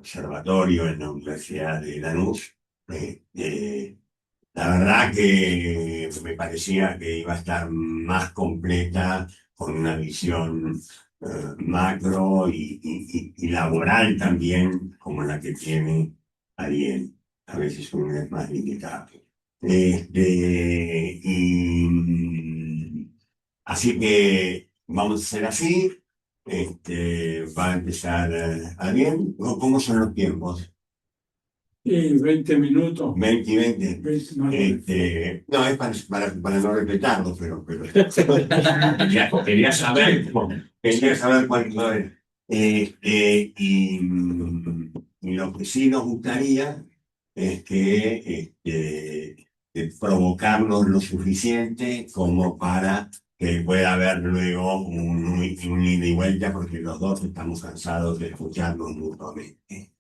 observatorio en la Universidad de Lanús. La verdad que me parecía que iba a estar más completa, con una visión macro y laboral también, como la que tiene Ariel. A veces uno es más limitado. Así que vamos a hacer así. Va a empezar Ariel. ¿Cómo son los tiempos? Y 20 minutos. 20 y 20. 20 más o menos. No, es para no respetarlo, pero quería saber cuánto es. Y lo que sí nos gustaría es que provocarnos lo suficiente como para que pueda haber luego un ida y vuelta, porque los dos estamos cansados de escucharnos mutuamente.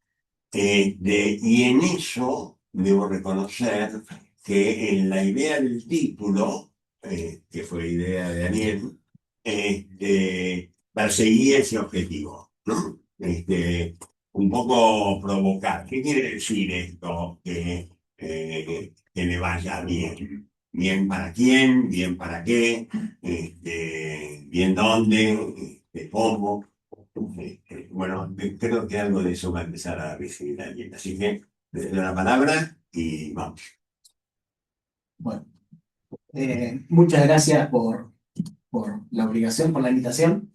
Y en eso debo reconocer que en la idea del título, que fue idea de Daniel, perseguí ese objetivo, ¿no? Un poco provocar. ¿Qué quiere decir esto? Que le vaya bien. ¿Bien para quién? ¿Bien para qué? ¿Bien dónde? ¿Cómo? Bueno, creo que algo de eso va a empezar a recibir alguien. Así que le doy la palabra y vamos. Bueno, muchas gracias por la obligación, por la invitación.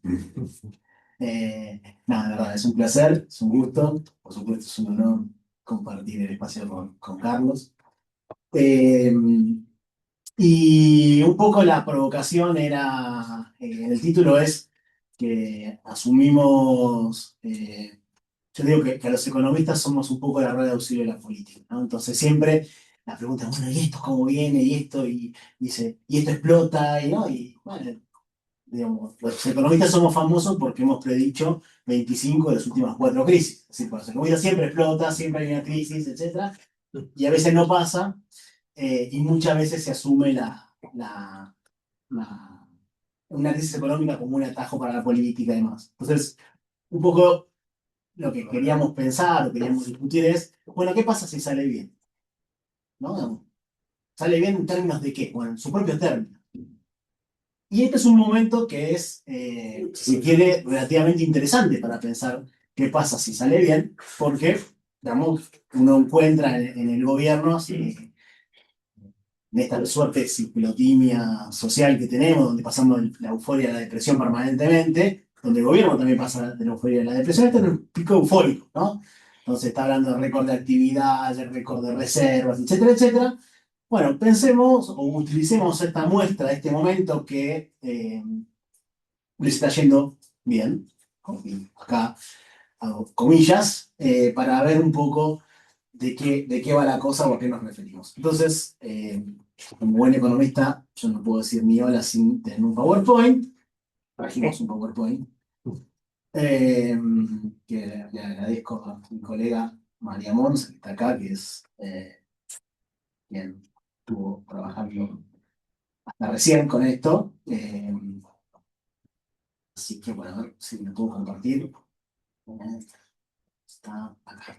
Nada, de verdad, es un placer, es un gusto. Por supuesto, es un honor compartir el espacio con Carlos. Y un poco la provocación era, en el título es que asumimos, yo digo que a los economistas somos un poco la rueda de auxilio de la política, ¿no? Entonces siempre la pregunta es, bueno, ¿y esto cómo viene? ¿Y esto? Y dice, ¿y esto explota? Y, ¿no? Y bueno, digamos, los economistas somos famosos porque hemos predicho 25 de las últimas 4 crisis. Es decir, los economistas siempre explota, siempre hay una crisis, etc. Y a veces no pasa, y muchas veces se asume una crisis económica como un atajo para la política y demás. Entonces, un poco lo que queríamos pensar o queríamos discutir es, bueno, ¿qué pasa si sale bien? ¿No? ¿Sale bien en términos de qué? Bueno, en sus propios términos. Y este es un momento que es, si quiere, relativamente interesante para pensar qué pasa si sale bien, porque, digamos, uno encuentra en el gobierno, en esta suerte de ciclotimia social que tenemos, donde pasamos de la euforia a la depresión permanentemente, donde el gobierno también pasa de la euforia a la depresión, este es un pico eufórico, ¿no? Entonces está hablando de récord de actividad, de récord de reservas, etcétera, etcétera. Bueno, pensemos o utilicemos esta muestra, este momento que les está yendo bien, acá hago comillas, para ver un poco de qué va la cosa o a qué nos referimos. Entonces, como buen economista, yo no puedo decir ni hola sin tener un PowerPoint. Trajimos un PowerPoint. Que le agradezco a mi colega María Mons, que está acá, que es quien estuvo trabajando hasta recién con esto. Así que, bueno, a ver si me puedo compartir. Está acá.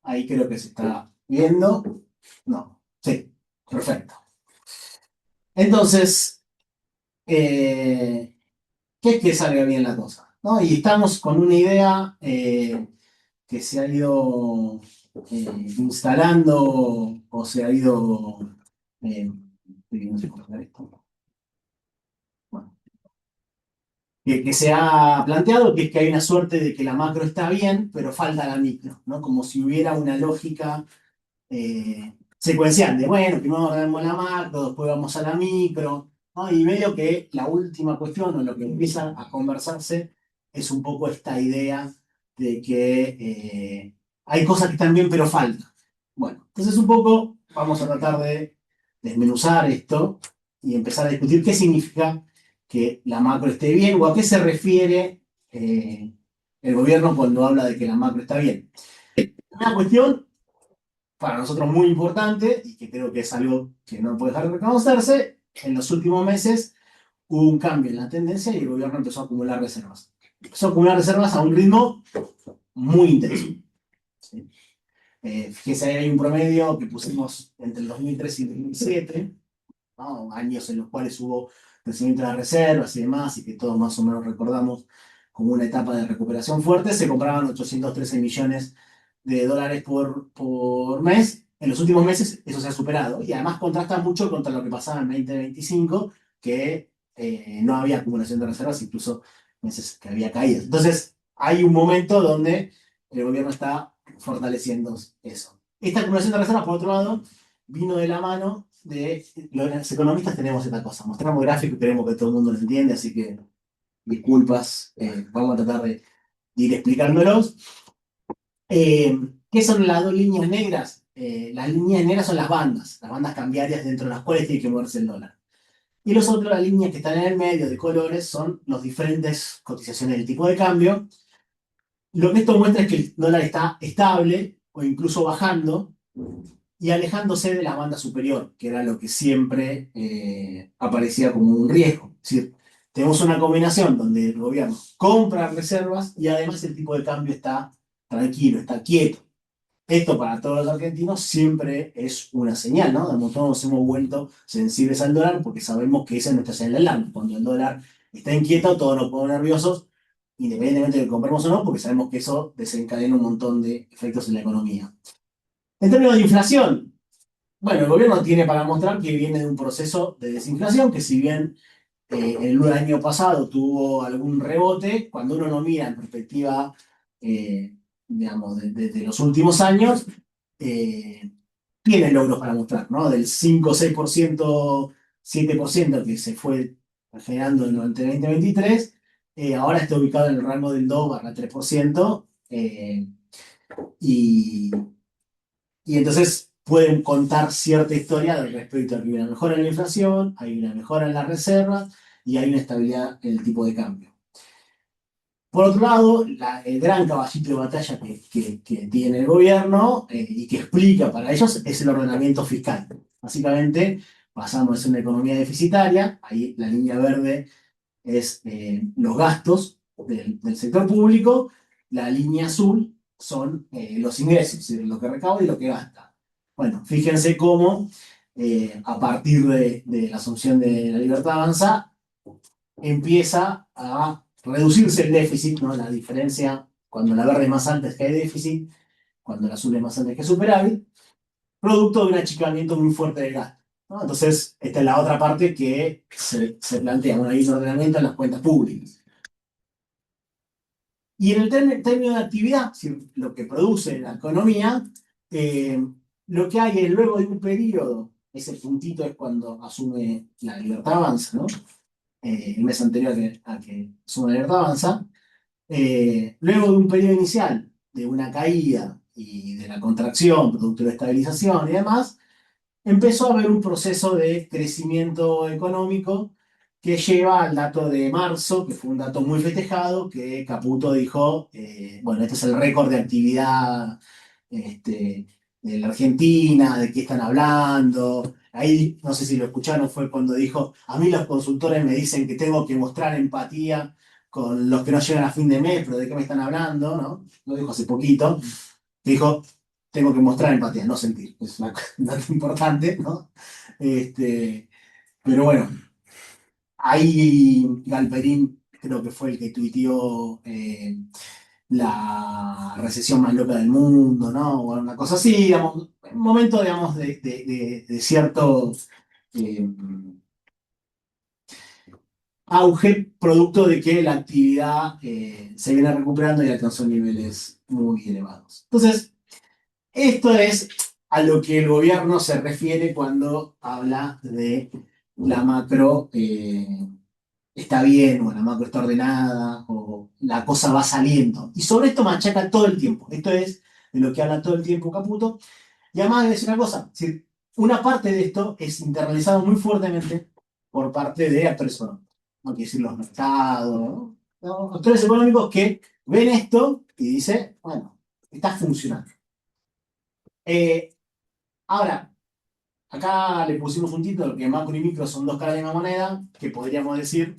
Ahí creo que se está viendo. No, sí, perfecto. Entonces, ¿qué es que salga bien la cosa? ¿No? Y estamos con una idea que se ha ido instalando o se ha ido... no sé cómo se llama esto. Bueno, que se ha planteado, que es que hay una suerte de que la macro está bien, pero falta la micro, ¿no? Como si hubiera una lógica secuencial de, bueno, primero vemos la macro, después vamos a la micro, ¿no? Y medio que la última cuestión, o lo que empieza a conversarse, es un poco esta idea de que hay cosas que están bien, pero faltan. Bueno, entonces un poco vamos a tratar de desmenuzar esto y empezar a discutir qué significa que la macro esté bien o a qué se refiere el gobierno cuando habla de que la macro está bien. Una cuestión para nosotros muy importante y que creo que es algo que no puede dejar de reconocerse, en los últimos meses hubo un cambio en la tendencia y el gobierno empezó a acumular reservas. Empezó a acumular reservas a un ritmo muy intenso. ¿Sí? Fíjense, ahí hay un promedio que pusimos entre el 2003 y el 2007, ¿no? Años en los cuales hubo crecimiento de las reservas y demás, y que todos más o menos recordamos como una etapa de recuperación fuerte. Se compraban 813 millones de dólares por mes. En los últimos meses eso se ha superado, y además contrasta mucho contra lo que pasaba en 2025, que no había acumulación de reservas, incluso meses que había caído. Entonces, hay un momento donde el gobierno está fortaleciendo eso. Esta acumulación de reservas, por otro lado, vino de la mano de... Los economistas tenemos esta cosa, mostramos gráficos y queremos que todo el mundo lo entienda, así que disculpas, vamos a tratar de ir explicándolos. ¿Qué son las dos líneas negras? Las líneas negras son las bandas cambiarias dentro de las cuales tiene que moverse el dólar. Y los otros, las líneas que están en el medio de colores, son las diferentes cotizaciones del tipo de cambio. Lo que esto muestra es que el dólar está estable o incluso bajando y alejándose de la banda superior, que era lo que siempre aparecía como un riesgo. Es decir, tenemos una combinación donde el gobierno compra reservas y además el tipo de cambio está tranquilo, está quieto. Esto para todos los argentinos siempre es una señal, ¿no? De modo nos hemos vuelto sensibles al dólar porque sabemos que esa es nuestra señal de alarma. Cuando el dólar está inquieto, todos nos ponemos nerviosos, independientemente de que compremos o no, porque sabemos que eso desencadena un montón de efectos en la economía. En términos de inflación, bueno, el gobierno tiene para mostrar que viene de un proceso de desinflación, que si bien el año pasado tuvo algún rebote, cuando uno no mira en perspectiva, digamos, de los últimos años, tiene logros para mostrar, ¿no? Del 5, 6%, 7% que se fue generando durante el 2023, ahora está ubicado en el rango del 2-3%, y, y entonces pueden contar cierta historia al respecto a que hay una mejora en la inflación, hay una mejora en las reservas y hay una estabilidad en el tipo de cambio. Por otro lado, el gran caballito de batalla que tiene el gobierno y que explica para ellos es el ordenamiento fiscal. Básicamente, pasamos de una economía deficitaria, ahí la línea verde es los gastos del sector público, la línea azul son los ingresos, es decir, lo que recauda y lo que gasta. Bueno, fíjense cómo a partir de la asunción de la Libertad Avanza empieza a reducirse el déficit, ¿no? La diferencia, cuando la verde es más alta es que hay déficit, cuando la azul es más alta es que hay superávit, producto de un achicamiento muy fuerte del gasto, ¿no? Entonces, esta es la otra parte que se plantea, bueno, hay un ordenamiento en las cuentas públicas. Y en el término de actividad, es decir, lo que produce la economía, lo que hay es luego de un periodo, ese puntito es cuando asume la Libertad Avanza, ¿no? El mes anterior a que asume la Libertad Avanza, luego de un periodo inicial de una caída y de la contracción, producto de la estabilización y demás, empezó a haber un proceso de crecimiento económico que lleva al dato de marzo, que fue un dato muy festejado, que Caputo dijo, bueno, este es el récord de actividad de la Argentina, de qué están hablando. Ahí, no sé si lo escucharon, fue cuando dijo, a mí los consultores me dicen que tengo que mostrar empatía con los que no llegan a fin de mes, pero ¿de qué me están hablando? ¿No? Lo dijo hace poquito. Dijo, tengo que mostrar empatía, no sentir. Es un dato importante, ¿no? Pero bueno, ahí Galperín creo que fue el que tuiteó la recesión más loca del mundo, ¿no? O una cosa así, digamos, un momento, digamos, de cierto eh, auge, producto de que la actividad se viene recuperando y alcanzó niveles muy elevados. Entonces, esto es a lo que el gobierno se refiere cuando habla de la macro está bien, o la macro está ordenada, o la cosa va saliendo. Y sobre esto machaca todo el tiempo. Esto es de lo que habla todo el tiempo Caputo. Y además es una cosa, es decir, una parte de esto es internalizado muy fuertemente por parte de actores económicos. No quiero decir los mercados, ¿no? No, actores económicos que ven esto y dicen, bueno, está funcionando. Ahora, acá le pusimos un título que macro y micro son dos caras de una moneda, que podríamos decir,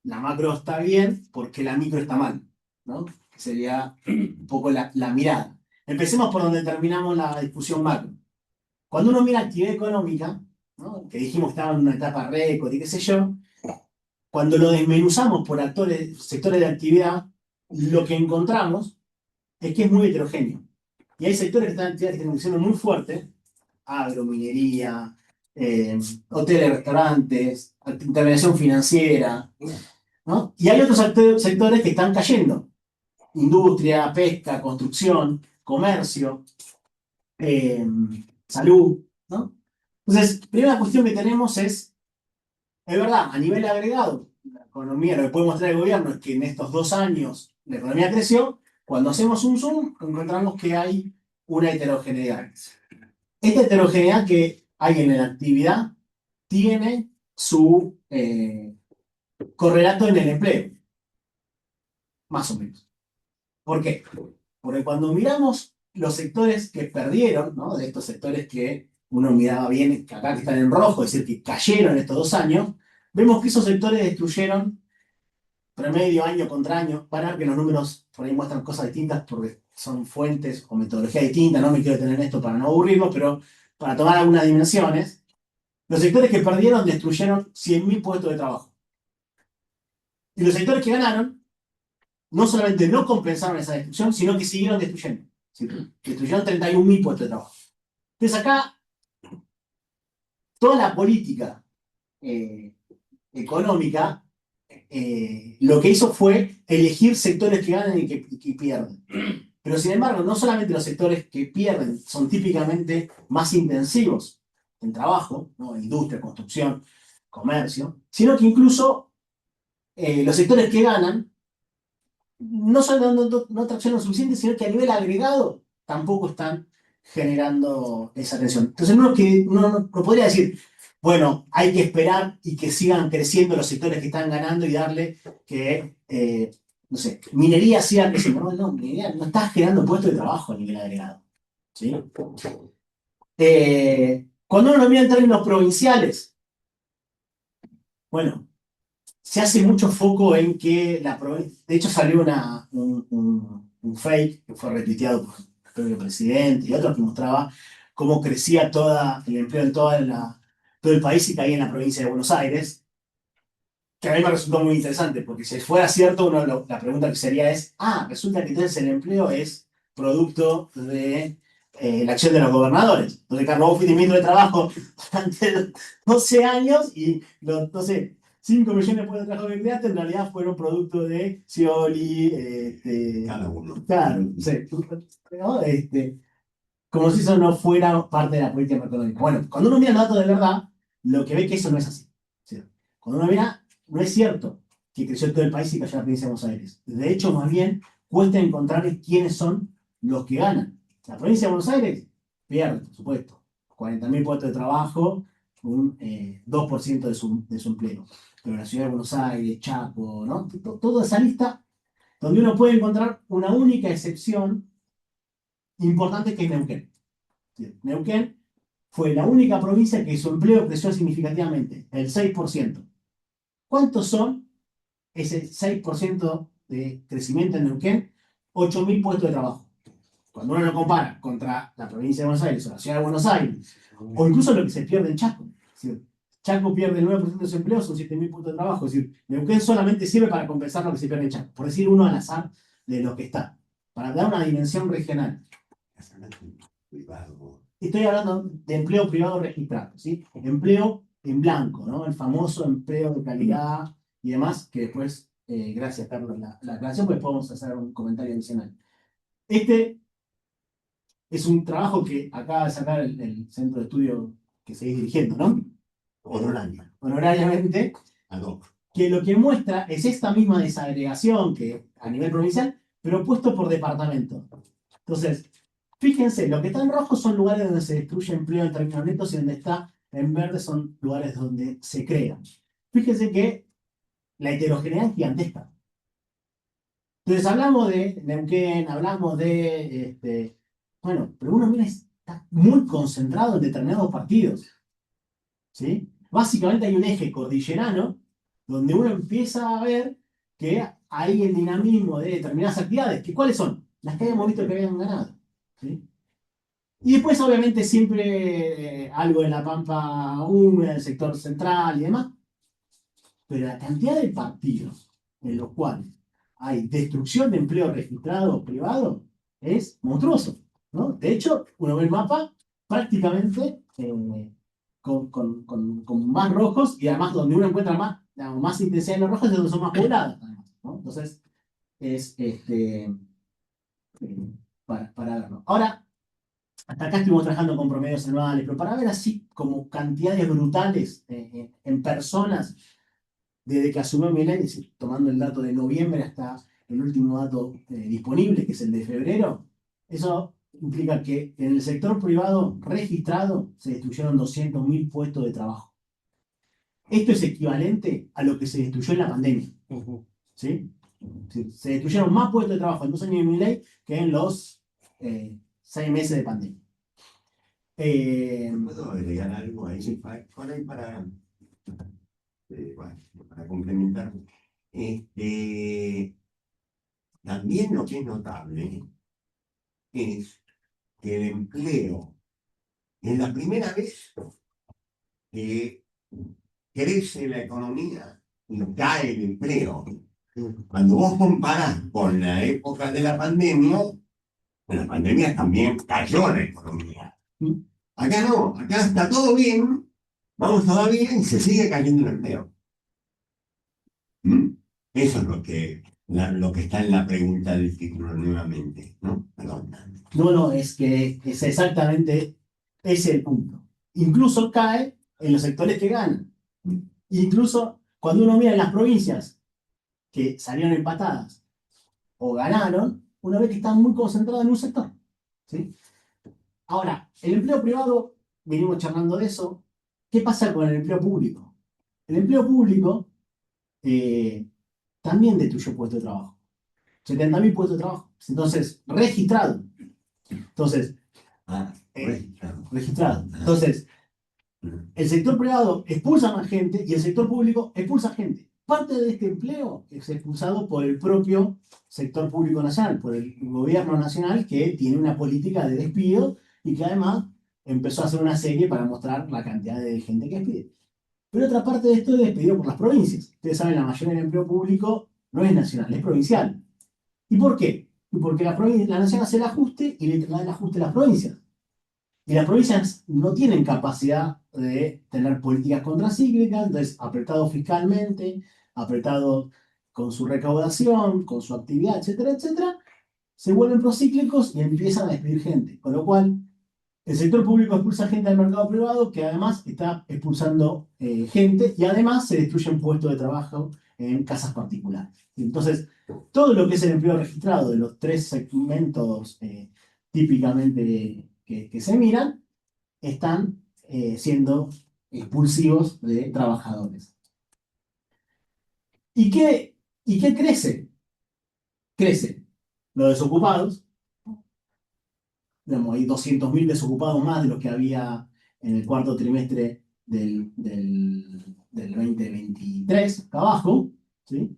la macro está bien porque la micro está mal, ¿no? que sería un poco la mirada. Empecemos por donde terminamos la discusión macro. Cuando uno mira actividad económica, ¿no? Que dijimos que estaba en una etapa récord y qué sé yo, cuando lo desmenuzamos por sectores de actividad, lo que encontramos es que es muy heterogéneo. Y hay sectores que están en actividades que están creciendo muy fuerte, agro, minería, hoteles, restaurantes, intervención financiera, ¿no? Y hay otros sectores que están cayendo. Industria, pesca, construcción, comercio, salud, ¿no? Entonces, primera cuestión que tenemos es verdad, a nivel agregado, la economía, lo que puede mostrar el gobierno es que en estos 2 años la economía creció. Cuando hacemos un zoom, encontramos que hay una heterogeneidad. Esta heterogeneidad que hay en la actividad tiene su correlato en el empleo, más o menos. ¿Por qué? Porque cuando miramos los sectores que perdieron, ¿no? De estos sectores que uno miraba bien, que acá están en rojo, es decir, que cayeron estos 2 años, vemos que esos sectores destruyeron promedio año contra año, para que los números por ahí muestran cosas distintas porque son fuentes o metodología distinta, no me quiero detener en esto para no aburrirlos, pero para tomar algunas dimensiones, los sectores que perdieron destruyeron 100.000 puestos de trabajo. Y los sectores que ganaron, no solamente no compensaron esa destrucción, sino que siguieron destruyendo. ¿Sí? Destruyeron 31.000 puestos de trabajo. Entonces acá, toda la política económica lo que hizo fue elegir sectores que ganan y que pierden. Pero sin embargo, no solamente los sectores que pierden son típicamente más intensivos en trabajo, ¿no? Industria, construcción, comercio, sino que incluso los sectores que ganan no solo no traccionan lo suficiente, sino que a nivel agregado tampoco están generando esa tensión. Entonces uno no podría decir, bueno, hay que esperar y que sigan creciendo los sectores que están ganando y darle que, no sé, minería siga creciendo. No, minería no está generando puestos de trabajo a nivel agregado. ¿Sí? Cuando uno lo mira en términos provinciales, bueno, se hace mucho foco en que la provincia. De hecho, salió un fake que fue retuiteado por el propio presidente y otros que mostraba cómo crecía el empleo en todo el país y caía en la provincia de Buenos Aires. Que a mí me resultó muy interesante, porque si fuera cierto, la pregunta que sería es: resulta que entonces el empleo es producto de la acción de los gobernadores. Entonces, Carlos, vos fuiste ministro de Trabajo durante 12 años y los, no sé, 5 millones de puestos de trabajo que creaste en realidad fueron producto de Scioli, Cada uno. claro, sí, ¿no? Como si eso no fuera parte de la política macroeconómica. Bueno, cuando uno mira los datos de verdad, lo que ve que eso no es así. ¿Sí? Cuando uno mira, no es cierto que creció todo el país y cayó la provincia de Buenos Aires. De hecho, más bien, cuesta encontrar quiénes son los que ganan. La provincia de Buenos Aires pierde, por supuesto, 40.000 puestos de trabajo, un 2% de su empleo. Pero la ciudad de Buenos Aires, Chaco, ¿no? Toda esa lista donde uno puede encontrar una única excepción importante, que es Neuquén. Neuquén fue la única provincia que su empleo creció significativamente, el 6%. ¿Cuántos son ese 6% de crecimiento en Neuquén? 8.000 puestos de trabajo. Cuando uno lo compara contra la provincia de Buenos Aires o la ciudad de Buenos Aires, o incluso lo que se pierde en Chaco. Es decir, Chaco pierde el 9% de su empleo, son 7.000 puestos de trabajo. Es decir, Neuquén solamente sirve para compensar lo que se pierde en Chaco. Por decir uno al azar de lo que está. Para dar una dimensión regional. Estoy hablando de empleo privado registrado, ¿sí? Empleo en blanco, ¿no? El famoso empleo de calidad y demás, que después, gracias Carlos, la aclaración, pues podemos hacer un comentario adicional. Este es un trabajo que acaba de sacar el centro de estudio que seguís dirigiendo, ¿no? Honorariamente. Que lo que muestra es esta misma desagregación que a nivel provincial, pero puesto por departamento. Entonces, fíjense, lo que está en rojo son lugares donde se destruye empleo en términos netos y donde está en verde son lugares donde se crea. Fíjense que la heterogeneidad es gigantesca. Entonces hablamos de Neuquén, hablamos de... bueno, pero uno mira, está muy concentrado en determinados partidos. ¿Sí? Básicamente hay un eje cordillerano donde uno empieza a ver que ahí el dinamismo de determinadas actividades, que ¿cuáles son? Las que habíamos visto que habían ganado. ¿Sí? Y después, obviamente, siempre algo de la pampa húmeda, del sector central y demás. Pero la cantidad de partidos en los cuales hay destrucción de empleo registrado privado es monstruoso, ¿no? De hecho, uno ve el mapa prácticamente con más rojos y además donde uno encuentra más, digamos, más intensidad en los rojos es donde son más poblados, además, ¿no? Entonces, es para verlo. Ahora, hasta acá estuvimos trabajando con promedios anuales, pero para ver así como cantidades brutales en personas desde que asumió Milei, es decir, tomando el dato de noviembre hasta el último dato disponible, que es el de febrero, eso implica que en el sector privado registrado se destruyeron 200.000 puestos de trabajo. Esto es equivalente a lo que se destruyó en la pandemia. ¿Sí? Se destruyeron más puestos de trabajo en 2 años de Milei que en los 6 meses de pandemia. ¿Puedo agregar algo ahí por ahí bueno, para complementar? También lo que es notable es que el empleo es la primera vez que crece la economía y cae el empleo. Cuando vos comparás con la época de la pandemia, en la pandemia también cayó la economía. Acá no, acá está todo bien, vamos todo bien y se sigue cayendo el empleo. Eso es lo que está en la pregunta del título nuevamente, ¿no? Perdón. No, es que es exactamente ese el punto. Incluso cae en los sectores que ganan. Incluso cuando uno mira en las provincias que salieron empatadas o ganaron, uno ve que están muy concentrados en un sector. ¿Sí? Ahora, el empleo privado, venimos charlando de eso. ¿Qué pasa con el empleo público? El empleo público también destruyó puestos de trabajo. 70.000 puestos de trabajo. Entonces, registrado. Entonces, registrado. Entonces, el sector privado expulsa más gente y el sector público expulsa gente. Parte de este empleo es expulsado por el propio sector público nacional, por el gobierno nacional, que tiene una política de despido y que además empezó a hacer una serie para mostrar la cantidad de gente que despide. Pero otra parte de esto es despedido por las provincias. Ustedes saben, la mayoría del empleo público no es nacional, es provincial. ¿Y por qué? Porque la nación hace el ajuste y le trae el ajuste a las provincias. Y las provincias no tienen capacidad de tener políticas contracíclicas, entonces apretado fiscalmente, apretado con su recaudación, con su actividad, etcétera, etcétera, se vuelven procíclicos y empiezan a despedir gente. Con lo cual, el sector público expulsa gente al mercado privado, que además está expulsando gente y además se destruyen puestos de trabajo en casas particulares. Entonces, todo lo que es el empleo registrado de los 3 segmentos típicamente que se miran, están siendo expulsivos de trabajadores. ¿Y qué crece? Crece los desocupados. Digamos, hay 200.000 desocupados más de los que había en el cuarto trimestre del 2023, acá abajo, ¿sí?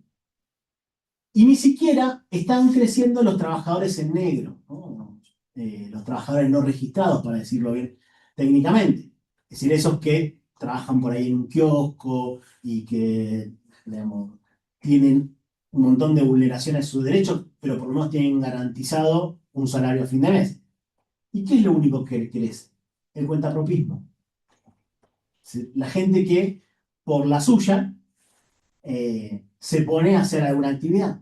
Y ni siquiera están creciendo los trabajadores en negro, ¿no? Los trabajadores no registrados, para decirlo bien técnicamente. Es decir, esos que trabajan por ahí en un kiosco y que, digamos, tienen un montón de vulneraciones a sus derechos, pero por lo menos tienen garantizado un salario a fin de mes. ¿Y qué es lo único que crece? El cuentapropismo. La gente que, por la suya, se pone a hacer alguna actividad.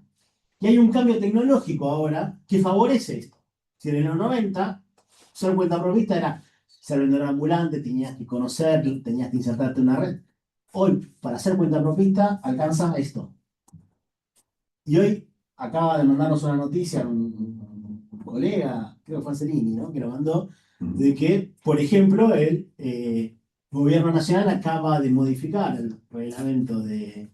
Y hay un cambio tecnológico ahora que favorece esto. Si en los 90, ser cuentapropista era ser vendedor ambulante, tenías que conocer, tenías que insertarte en una red. Hoy, para ser cuentapropista, alcanza esto. Y hoy acaba de mandarnos una noticia un colega, creo que fue Celini, ¿no? Que lo mandó, de que, por ejemplo, el gobierno nacional acaba de modificar el reglamento del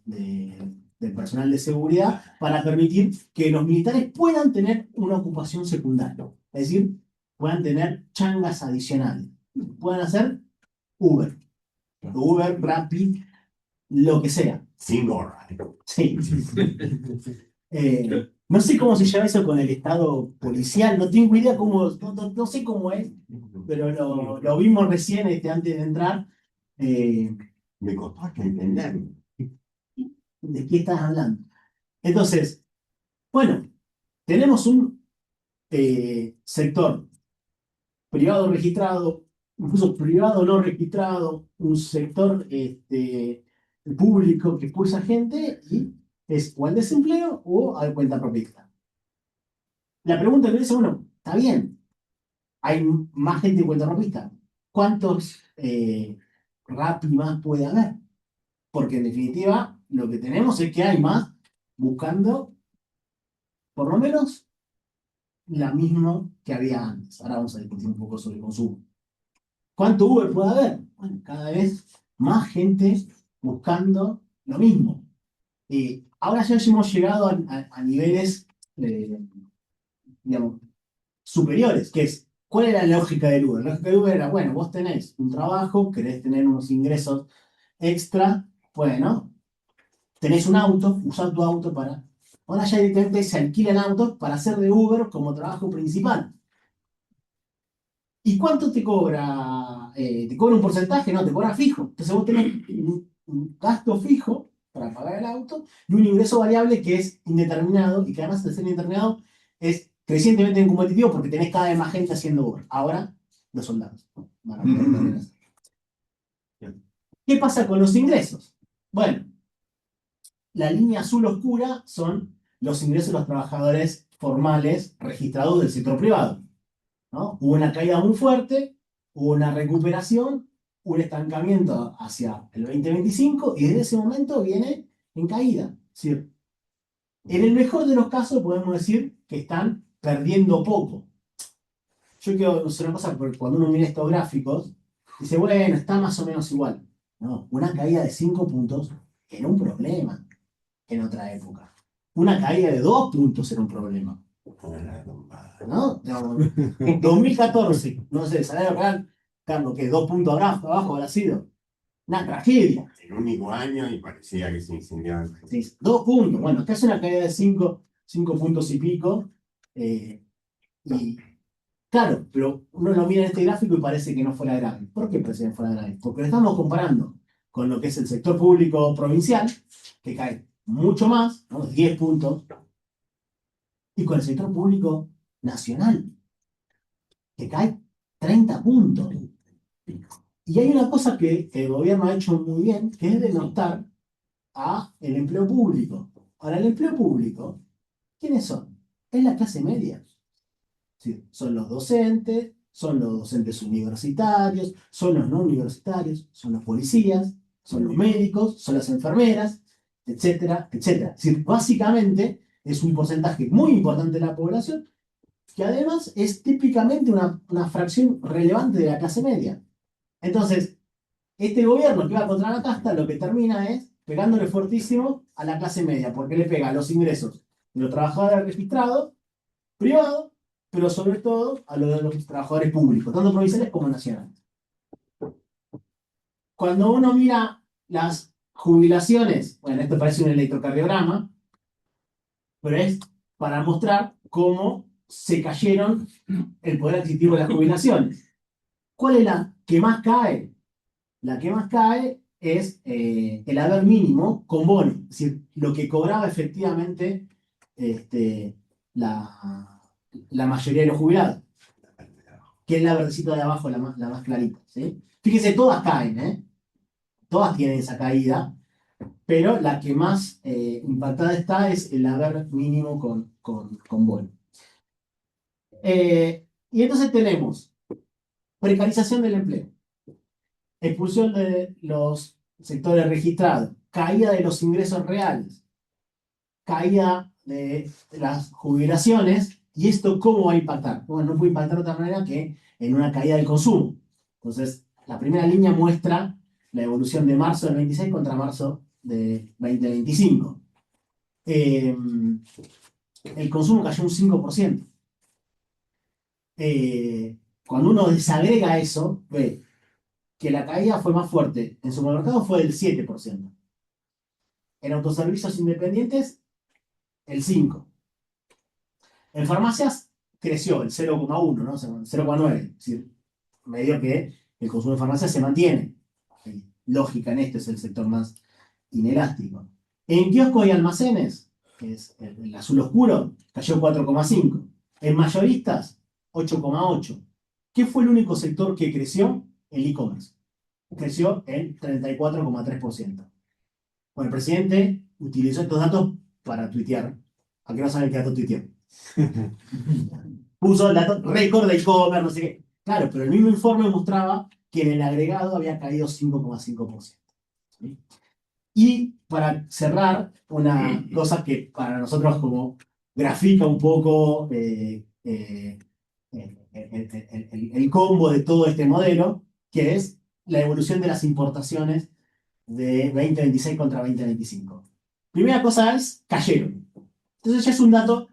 personal de seguridad para permitir que los militares puedan tener una ocupación secundaria. Es decir, puedan tener changas adicionales. Puedan hacer Uber, Rappi, lo que sea. Sin gorra. Sí. No sé cómo se llama eso con el estado policial, no tengo idea cómo, no sé cómo es, pero lo vimos recién antes de entrar. Me costó hasta entenderlo. ¿De qué estás hablando? Entonces, bueno, tenemos un sector privado registrado, incluso privado no registrado, un sector público que expulsa gente y es o al desempleo o al cuenta propia. La pregunta que es, bueno, está bien, hay más gente en cuenta propia. ¿Cuántos Rappi más puede haber? Porque en definitiva lo que tenemos es que hay más buscando por lo menos la misma que había antes. Ahora vamos a discutir un poco sobre el consumo. ¿Cuánto Uber puede haber? Bueno, cada vez más gente buscando lo mismo. Ahora ya hemos llegado a niveles, digamos, superiores, que es, ¿cuál era la lógica del Uber? La lógica del Uber era, bueno, vos tenés un trabajo, querés tener unos ingresos extra, bueno, tenés un auto, usás tu auto para... Ahora ya directamente se alquilan autos para hacer de Uber como trabajo principal. ¿Y cuánto te cobra? ¿Te cobra un porcentaje? No, te cobra fijo. Entonces vos tenés un gasto fijo para pagar el auto y un ingreso variable que es indeterminado y que además de ser indeterminado es crecientemente competitivo porque tenés cada vez más gente haciendo Uber. Ahora, los soldados, ¿no? Van a poder también hacer. ¿Qué pasa con los ingresos? Bueno, la línea azul oscura son los ingresos de los trabajadores formales registrados del sector privado, ¿no? Hubo una caída muy fuerte, hubo una recuperación, un estancamiento hacia el 2025 y desde ese momento viene en caída. Es decir, en el mejor de los casos podemos decir que están perdiendo poco. Yo quiero hacer una cosa, porque cuando uno mira estos gráficos, dice, bueno, está más o menos igual. No, una caída de 5 puntos era un problema en otra época. Una caída de 2 puntos era un problema. ¿No? 2014, no sé, el salario real, Carlos, que 2 puntos abajo habrá sido. Una tragedia. El único año y parecía que se incendiaba. Sí, 2 puntos. Bueno, acá es una caída de 5 puntos y pico. Y claro, pero uno lo mira en este gráfico y parece que no fuera grave. ¿Por qué parece que no fuera grave? Porque lo estamos comparando con lo que es el sector público provincial, que cae mucho más, ¿no? 10 puntos, y con el sector público nacional, que cae 30 puntos. Y hay una cosa que el gobierno ha hecho muy bien, que es denostar a el empleo público. Ahora, el empleo público, ¿quiénes son? Es la clase media. Sí, son los docentes universitarios, son los no universitarios, son los policías, son los médicos, son las enfermeras, etcétera, etcétera. Es decir, básicamente es un porcentaje muy importante de la población que además es típicamente una fracción relevante de la clase media. Entonces, este gobierno que va contra la casta lo que termina es pegándole fuertísimo a la clase media, porque le pega a los ingresos de los trabajadores registrados, privados, pero sobre todo a los de los trabajadores públicos, tanto provinciales como nacionales. Cuando uno mira las jubilaciones, bueno, esto parece un electrocardiograma, pero es para mostrar cómo se cayeron el poder adquisitivo de las jubilaciones. ¿Cuál es la que más cae? La que más cae es el haber mínimo con bono, es decir, lo que cobraba efectivamente la mayoría de los jubilados, que es la verdecita de abajo, la más clarita. ¿Sí? Fíjense, todas caen, ¿eh? Todas tienen esa caída, pero la que más impactada está es el haber mínimo con bono. Y entonces tenemos precarización del empleo, expulsión de los sectores registrados, caída de los ingresos reales, caída de las jubilaciones, ¿y esto cómo va a impactar? Bueno, no puede impactar de otra manera que en una caída del consumo. Entonces, la primera línea muestra la evolución de marzo del 26 contra marzo de 2025. El consumo cayó un 5%. Cuando uno desagrega eso, ve que la caída fue más fuerte. En supermercados fue del 7%. En autoservicios independientes, el 5%. En farmacias creció el 0,1, ¿no? O sea, 0,9. Es decir, medio que el consumo de farmacias se mantiene. Hay lógica en esto, es el sector más inelástico. En kioscos y almacenes, que es el azul oscuro, cayó 4,5. En mayoristas, 8,8. ¿Qué fue el único sector que creció? El e-commerce. Creció en 34,3%. Bueno, el presidente utilizó estos datos para tuitear. ¿A qué no saben qué dato tuiteó? Puso el dato récord de e-commerce, no sé qué. Claro, pero el mismo informe mostraba que en el agregado había caído 5,5%. ¿Sí? Y para cerrar, una cosa que para nosotros como grafica un poco el combo de todo este modelo, que es la evolución de las importaciones de 2026 contra 2025. Primera cosa es, cayeron. Entonces ya es un dato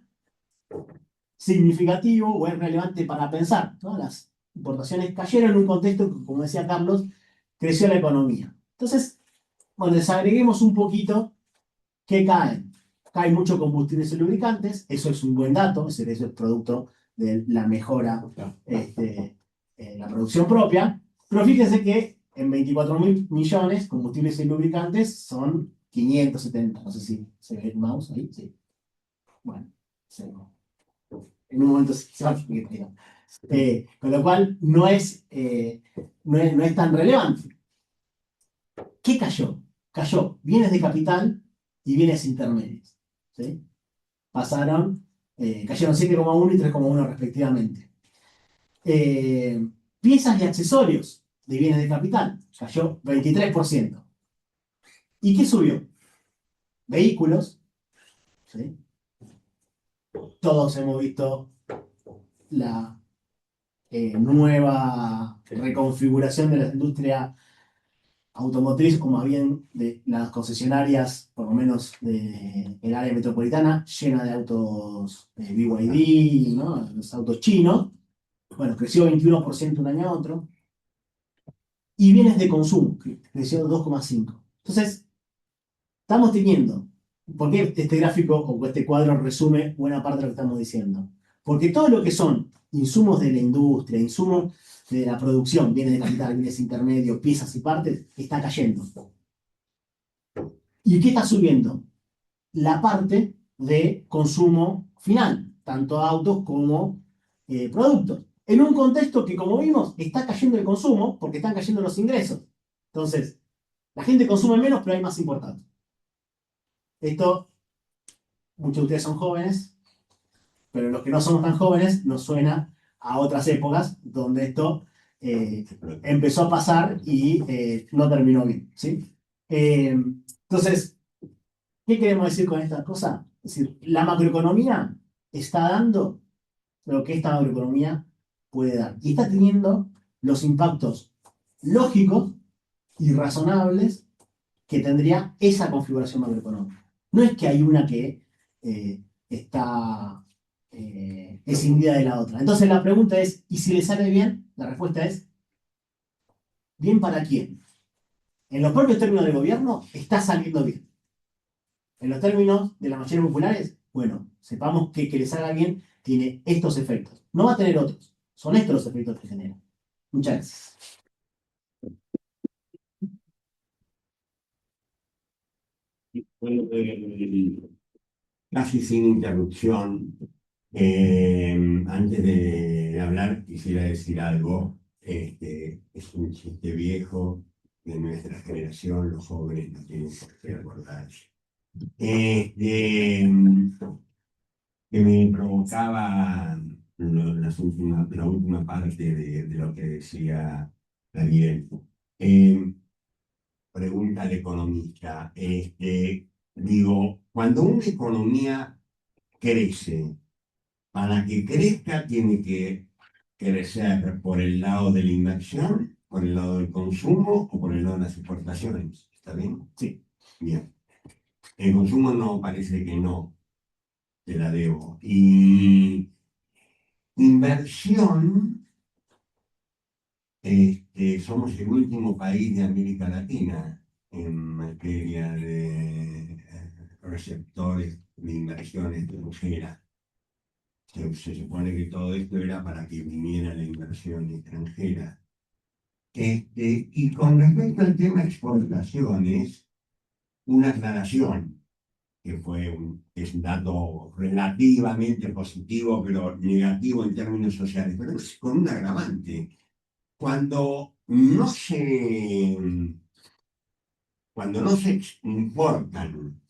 significativo o es relevante para pensar, ¿no? Las importaciones cayeron en un contexto que, como decía Carlos, creció la economía. Entonces, bueno, desagreguemos un poquito qué caen. Caen mucho combustibles y lubricantes, eso es un buen dato, eso es producto de la mejora en la producción propia, pero fíjense que en 24.000 millones, combustibles y lubricantes son 570, no sé si se ve el mouse ahí, sí. Bueno, en un momento se va a fijar. Con lo cual no es tan relevante. ¿Qué cayó? Cayó bienes de capital y bienes intermedios. ¿Sí? Cayeron 7,1 y 3,1 respectivamente. Piezas y accesorios de bienes de capital, cayó 23%. ¿Y qué subió? Vehículos, ¿sí? Todos hemos visto la nueva reconfiguración de la industria automotriz, o más bien de las concesionarias, por lo menos del área metropolitana, llena de autos BYD, ¿no? Los autos chinos. Bueno, creció 21% un año a otro. Y bienes de consumo, creció 2,5%. Entonces, estamos teniendo, ¿por qué este gráfico o este cuadro resume buena parte de lo que estamos diciendo? Porque todo lo que son insumos de la industria, insumos de la producción, bienes de capital, bienes intermedios, piezas y partes, está cayendo. ¿Y qué está subiendo? La parte de consumo final, tanto autos como productos. En un contexto que, como vimos, está cayendo el consumo porque están cayendo los ingresos. Entonces, la gente consume menos, pero hay más importante. Esto, muchos de ustedes son jóvenes, pero los que no somos tan jóvenes nos suena a otras épocas donde esto empezó a pasar y no terminó bien. ¿Sí? Entonces, ¿qué queremos decir con esta cosa? Es decir, la macroeconomía está dando lo que esta macroeconomía puede dar. Y está teniendo los impactos lógicos y razonables que tendría esa configuración macroeconómica. No es que hay una que está escindida de la otra. Entonces la pregunta es, ¿y si le sale bien? La respuesta es, ¿bien para quién? En los propios términos del gobierno, está saliendo bien. En los términos de las mayorías populares, bueno, sepamos que les haga bien tiene estos efectos. No va a tener otros. Son estos los efectos que genera. Muchas gracias. Bueno, casi sin interrupción, antes de hablar quisiera decir algo. Es un chiste viejo de nuestra generación, los jóvenes no tienen por qué acordarse. Que me provocaba la última parte de lo que decía Daniel. Pregunta al economista. Digo, cuando una economía crece, para que crezca tiene que crecer por el lado de la inversión, por el lado del consumo o por el lado de las exportaciones. ¿Está bien? Sí. Bien. El consumo no, parece que no. Te la debo. Y inversión, somos el último país de América Latina en materia de receptores de inversión. inversión extranjera. Se supone que todo esto era para que viniera la inversión extranjera. Y con respecto al tema exportaciones, una aclaración, que es un dato relativamente positivo, pero negativo en términos sociales, pero es con un agravante. Cuando no se importan,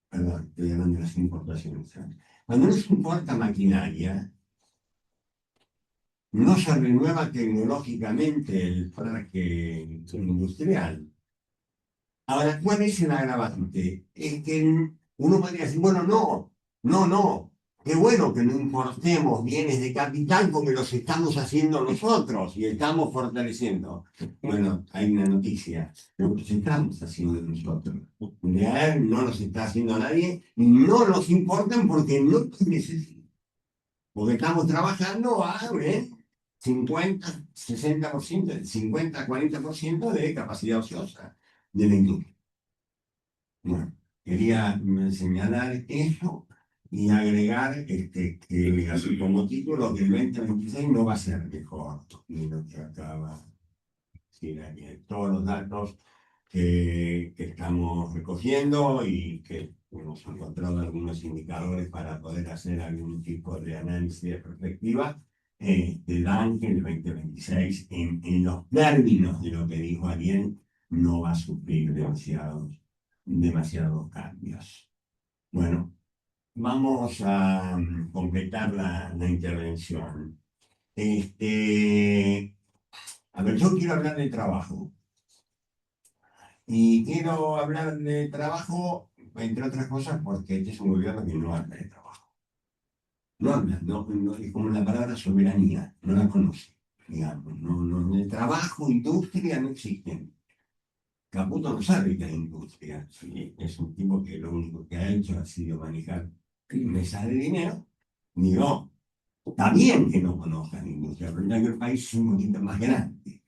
perdón, estoy hablando de las importaciones, ¿sabes? Cuando no se importa maquinaria, no se renueva tecnológicamente el parque industrial. Ahora, ¿cuál es el agravante? Es que uno podría decir, bueno, no, qué bueno que no importemos bienes de capital porque los estamos haciendo nosotros y estamos fortaleciendo. Bueno, hay una noticia, los estamos haciendo nosotros. No los está haciendo nadie, no nos importan porque no los necesitan. Porque estamos trabajando a 50, 60%, 50, 40% de capacidad ociosa de la industria. Bueno, quería señalar eso y agregar que, así como título, que el 2026 no va a ser mejor de lo que acaba de decir aquí. Todos los datos que estamos recogiendo y que hemos encontrado algunos indicadores para poder hacer algún tipo de análisis de perspectiva, te dan que el 2026, en los términos de lo que dijo Ariel, no va a sufrir demasiados cambios. Bueno, vamos a completar la intervención. A ver, yo quiero hablar de trabajo. Y quiero hablar de trabajo, entre otras cosas, porque este es un gobierno que no habla de trabajo. No habla, es como la palabra soberanía, no la conoce, digamos. El trabajo, industria no existen. Caputo no sabe que hay industria. ¿Sí? Es un tipo que lo único que ha hecho ha sido manejar mesas de dinero. Digo, está bien que no conozcan industria, pero ya que el país es un poquito más grande.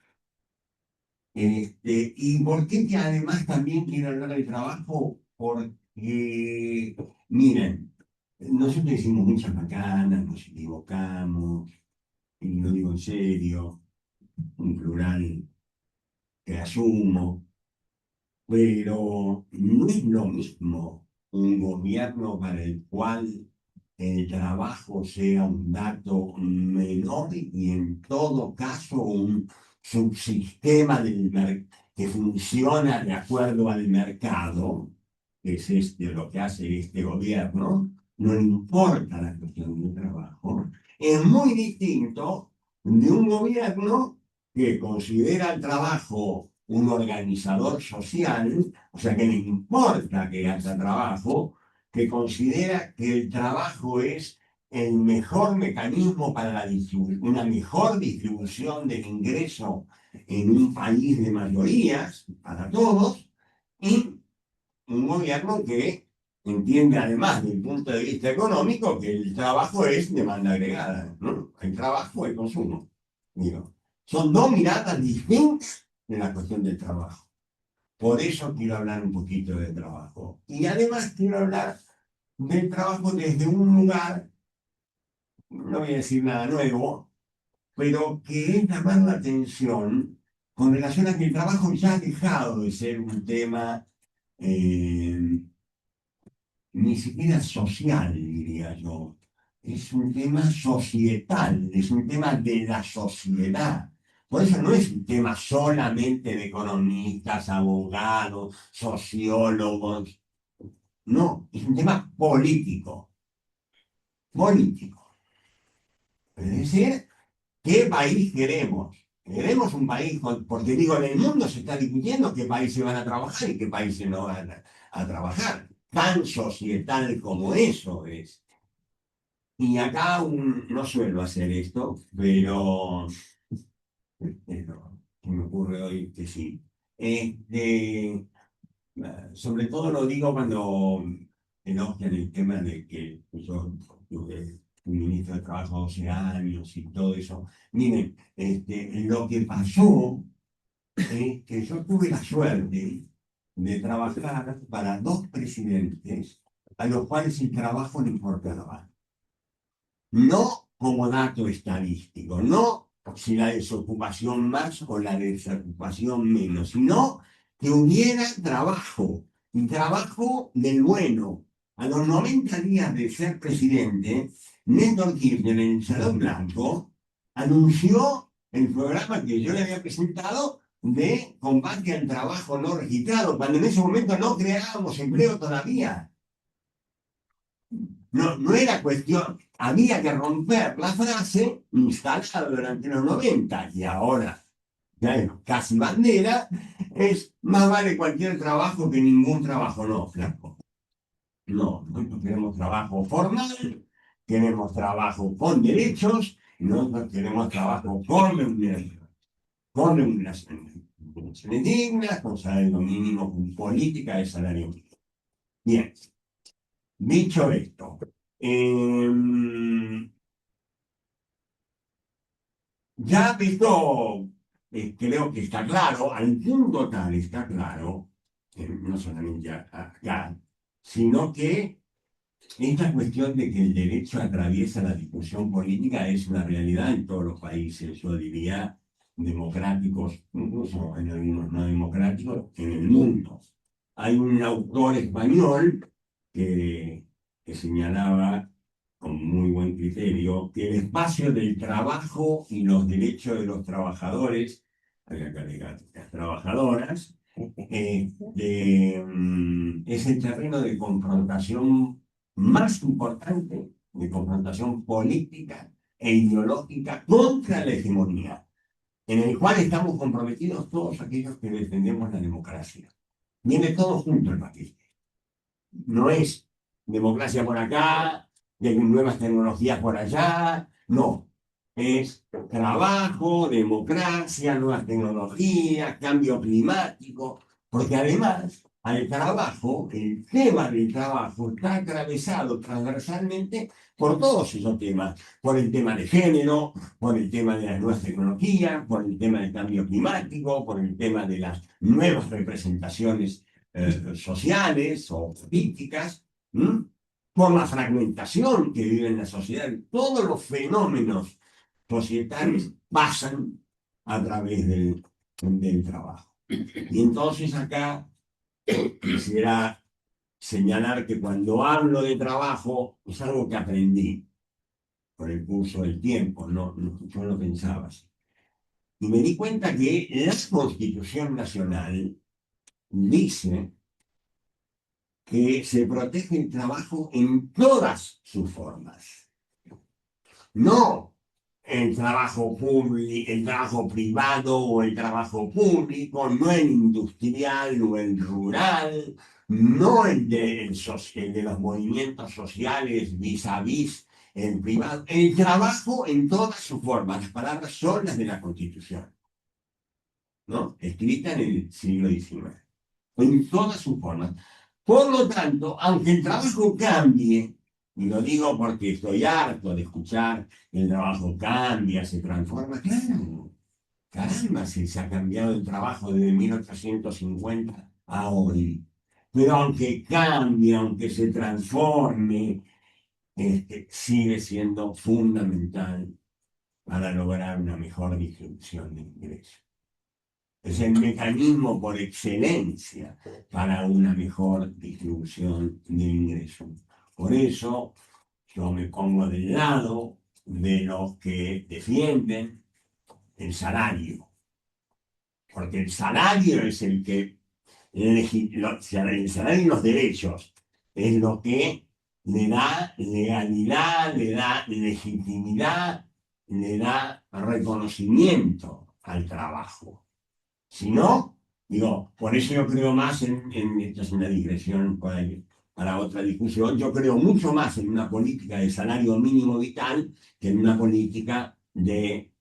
¿Y por qué que además también quiero hablar del trabajo? Porque, miren, nosotros decimos muchas macanas, nos equivocamos, y lo digo en serio, un plural que asumo, pero no es lo mismo un gobierno para el cual el trabajo sea un dato menor y en todo caso un subsistema que funciona de acuerdo al mercado, que es lo que hace este gobierno, no le importa la cuestión del trabajo, es muy distinto de un gobierno que considera el trabajo un organizador social, o sea, que le importa que haya trabajo, que considera que el trabajo es el mejor mecanismo para una mejor distribución del ingreso en un país de mayorías, para todos, y un gobierno que entiende además desde el punto de vista económico que el trabajo es demanda agregada, ¿no? El trabajo es consumo. Digo, son dos miradas distintas de la cuestión del trabajo. Por eso quiero hablar un poquito de trabajo. Y además quiero hablar del trabajo desde un lugar, no voy a decir nada nuevo, pero que es llamar la atención con relación a que el trabajo ya ha dejado de ser un tema ni siquiera social, diría yo. Es un tema societal, es un tema de la sociedad. Por eso no es un tema solamente de economistas, abogados, sociólogos. No, es un tema político. Político. Es decir, ¿qué país queremos? Queremos un país, porque digo, en el mundo se está discutiendo qué países van a trabajar y qué países no van a trabajar. Tan societal como eso es. Y acá no suelo hacer esto, pero se me ocurre hoy que sí. Sobre todo lo digo cuando elogian el tema de que yo tuve un ministro de Trabajo 12 años y todo eso. Miren, lo que pasó es que yo tuve la suerte de trabajar para dos presidentes a los cuales el trabajo le importaba. No como dato estadístico, no si la desocupación más o la desocupación menos, sino que hubiera trabajo, y trabajo del bueno. A los 90 días de ser presidente, Néstor Kirchner en el Salón Blanco anunció el programa que yo le había presentado de combate al trabajo no registrado, cuando en ese momento no creábamos empleo todavía. No era cuestión, había que romper la frase instalada durante los 90 y ahora ya es casi bandera, es más vale cualquier trabajo que ningún trabajo, no, flaco. No, nosotros queremos trabajo formal, queremos trabajo con derechos, y nosotros queremos trabajo con remuneraciones dignas, con salario mínimo, con política de salario mínimo. Bien, dicho esto, ya visto, creo que está claro, al punto tal está claro, no solamente acá, sino que esta cuestión de que el derecho atraviesa la discusión política es una realidad en todos los países, yo diría, democráticos, incluso en algunos no democráticos, en el mundo. Hay un autor español que señalaba con muy buen criterio que el espacio del trabajo y los derechos de los trabajadores, las trabajadoras, es el terreno de confrontación más importante, de confrontación política e ideológica contra la hegemonía, en el cual estamos comprometidos todos aquellos que defendemos la democracia. Viene todo junto el paquete. No es democracia por acá, y hay nuevas tecnologías por allá, no. Es trabajo, democracia, nuevas tecnologías, cambio climático, porque además al trabajo, el tema del trabajo está atravesado transversalmente por todos esos temas, por el tema de género, por el tema de las nuevas tecnologías, por el tema del cambio climático, por el tema de las nuevas representaciones sociales o políticas, por la fragmentación que vive en la sociedad. Todos los fenómenos societales pasan a través del trabajo. Y entonces acá quisiera señalar que cuando hablo de trabajo es algo que aprendí por el curso del tiempo, yo no pensaba así. Y me di cuenta que la Constitución Nacional dice que se protege el trabajo en todas sus formas. No el trabajo público, el trabajo privado o el trabajo público, no el industrial o el rural, no el de los movimientos sociales vis a vis el privado, el trabajo en todas sus formas. Las palabras son las de la Constitución, ¿no? Escrita en el siglo XIX, en todas sus formas. Por lo tanto, aunque el trabajo cambie, y lo digo porque estoy harto de escuchar que el trabajo cambia, se transforma, claro, caramba, se ha cambiado el trabajo desde 1850 a hoy. Pero aunque cambie, aunque se transforme, sigue siendo fundamental para lograr una mejor distribución de ingresos. Es el mecanismo por excelencia para una mejor distribución de ingresos. Por eso yo me pongo del lado de los que defienden el salario. Porque el salario es el que, el salario y los derechos, es lo que le da legalidad, le da legitimidad, le da reconocimiento al trabajo. Si no, digo, por eso yo creo más esta es una digresión para otra discusión, yo creo mucho más en una política de salario mínimo vital que en una política de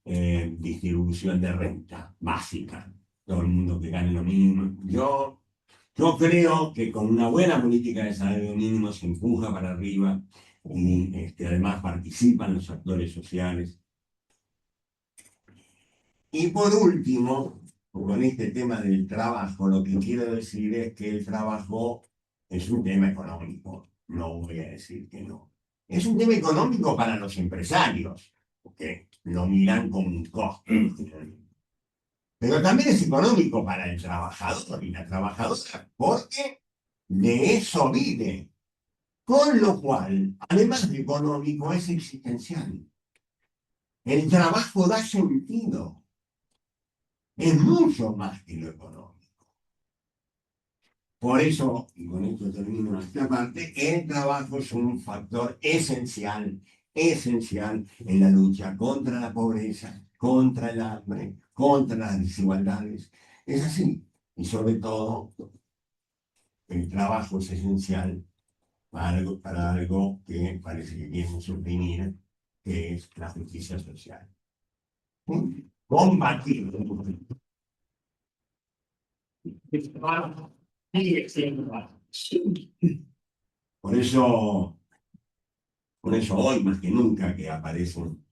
distribución de renta básica. Todo el mundo que gane lo mínimo. Yo creo que con una buena política de salario mínimo se empuja para arriba y además participan los actores sociales. Y por último, con este tema del trabajo, lo que quiero decir es que el trabajo es un tema económico. No voy a decir que no. Es un tema económico para los empresarios, que lo miran como un costo. Pero también es económico para el trabajador y la trabajadora, porque de eso vive. Con lo cual, además de económico, es existencial. El trabajo da sentido. Es mucho más que lo económico. Por eso, y con esto termino esta parte, el trabajo es un factor esencial, esencial en la lucha contra la pobreza, contra el hambre, contra las desigualdades. Es así. Y sobre todo, el trabajo es esencial para algo que parece que quieren suprimir, que es la justicia social. Combatir. Por eso, por eso hoy más que nunca que aparecen,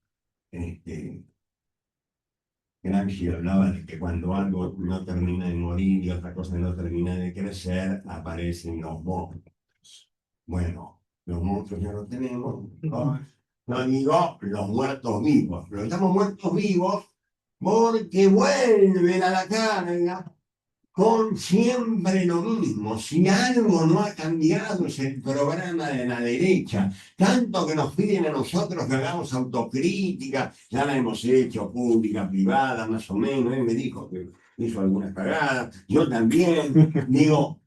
Gramsci hablaba de que cuando algo no termina de morir y otra cosa no termina de crecer, aparecen los monstruos. Bueno, los monstruos ya los tenemos, ¿no? No digo los muertos vivos, los llamo muertos vivos porque vuelven a la carga con siempre lo mismo. Si algo no ha cambiado es el programa de la derecha. Tanto que nos piden a nosotros que hagamos autocrítica, ya la hemos hecho pública, privada, más o menos. Él me dijo que hizo algunas cagadas, yo también. Digo,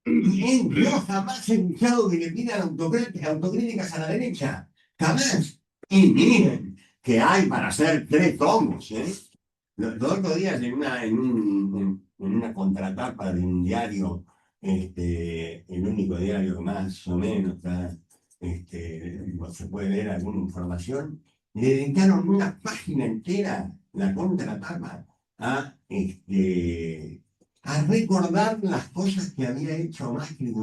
yo jamás he escuchado que le pidan autocríticas a la derecha. Jamás. Y miren, que hay para hacer 3 tomos, ¿eh? Los otros días en una contratapa de un diario, el único diario que más o menos se puede ver alguna información, le dedicaron una página entera, la contratapa, a recordar las cosas que había hecho Macri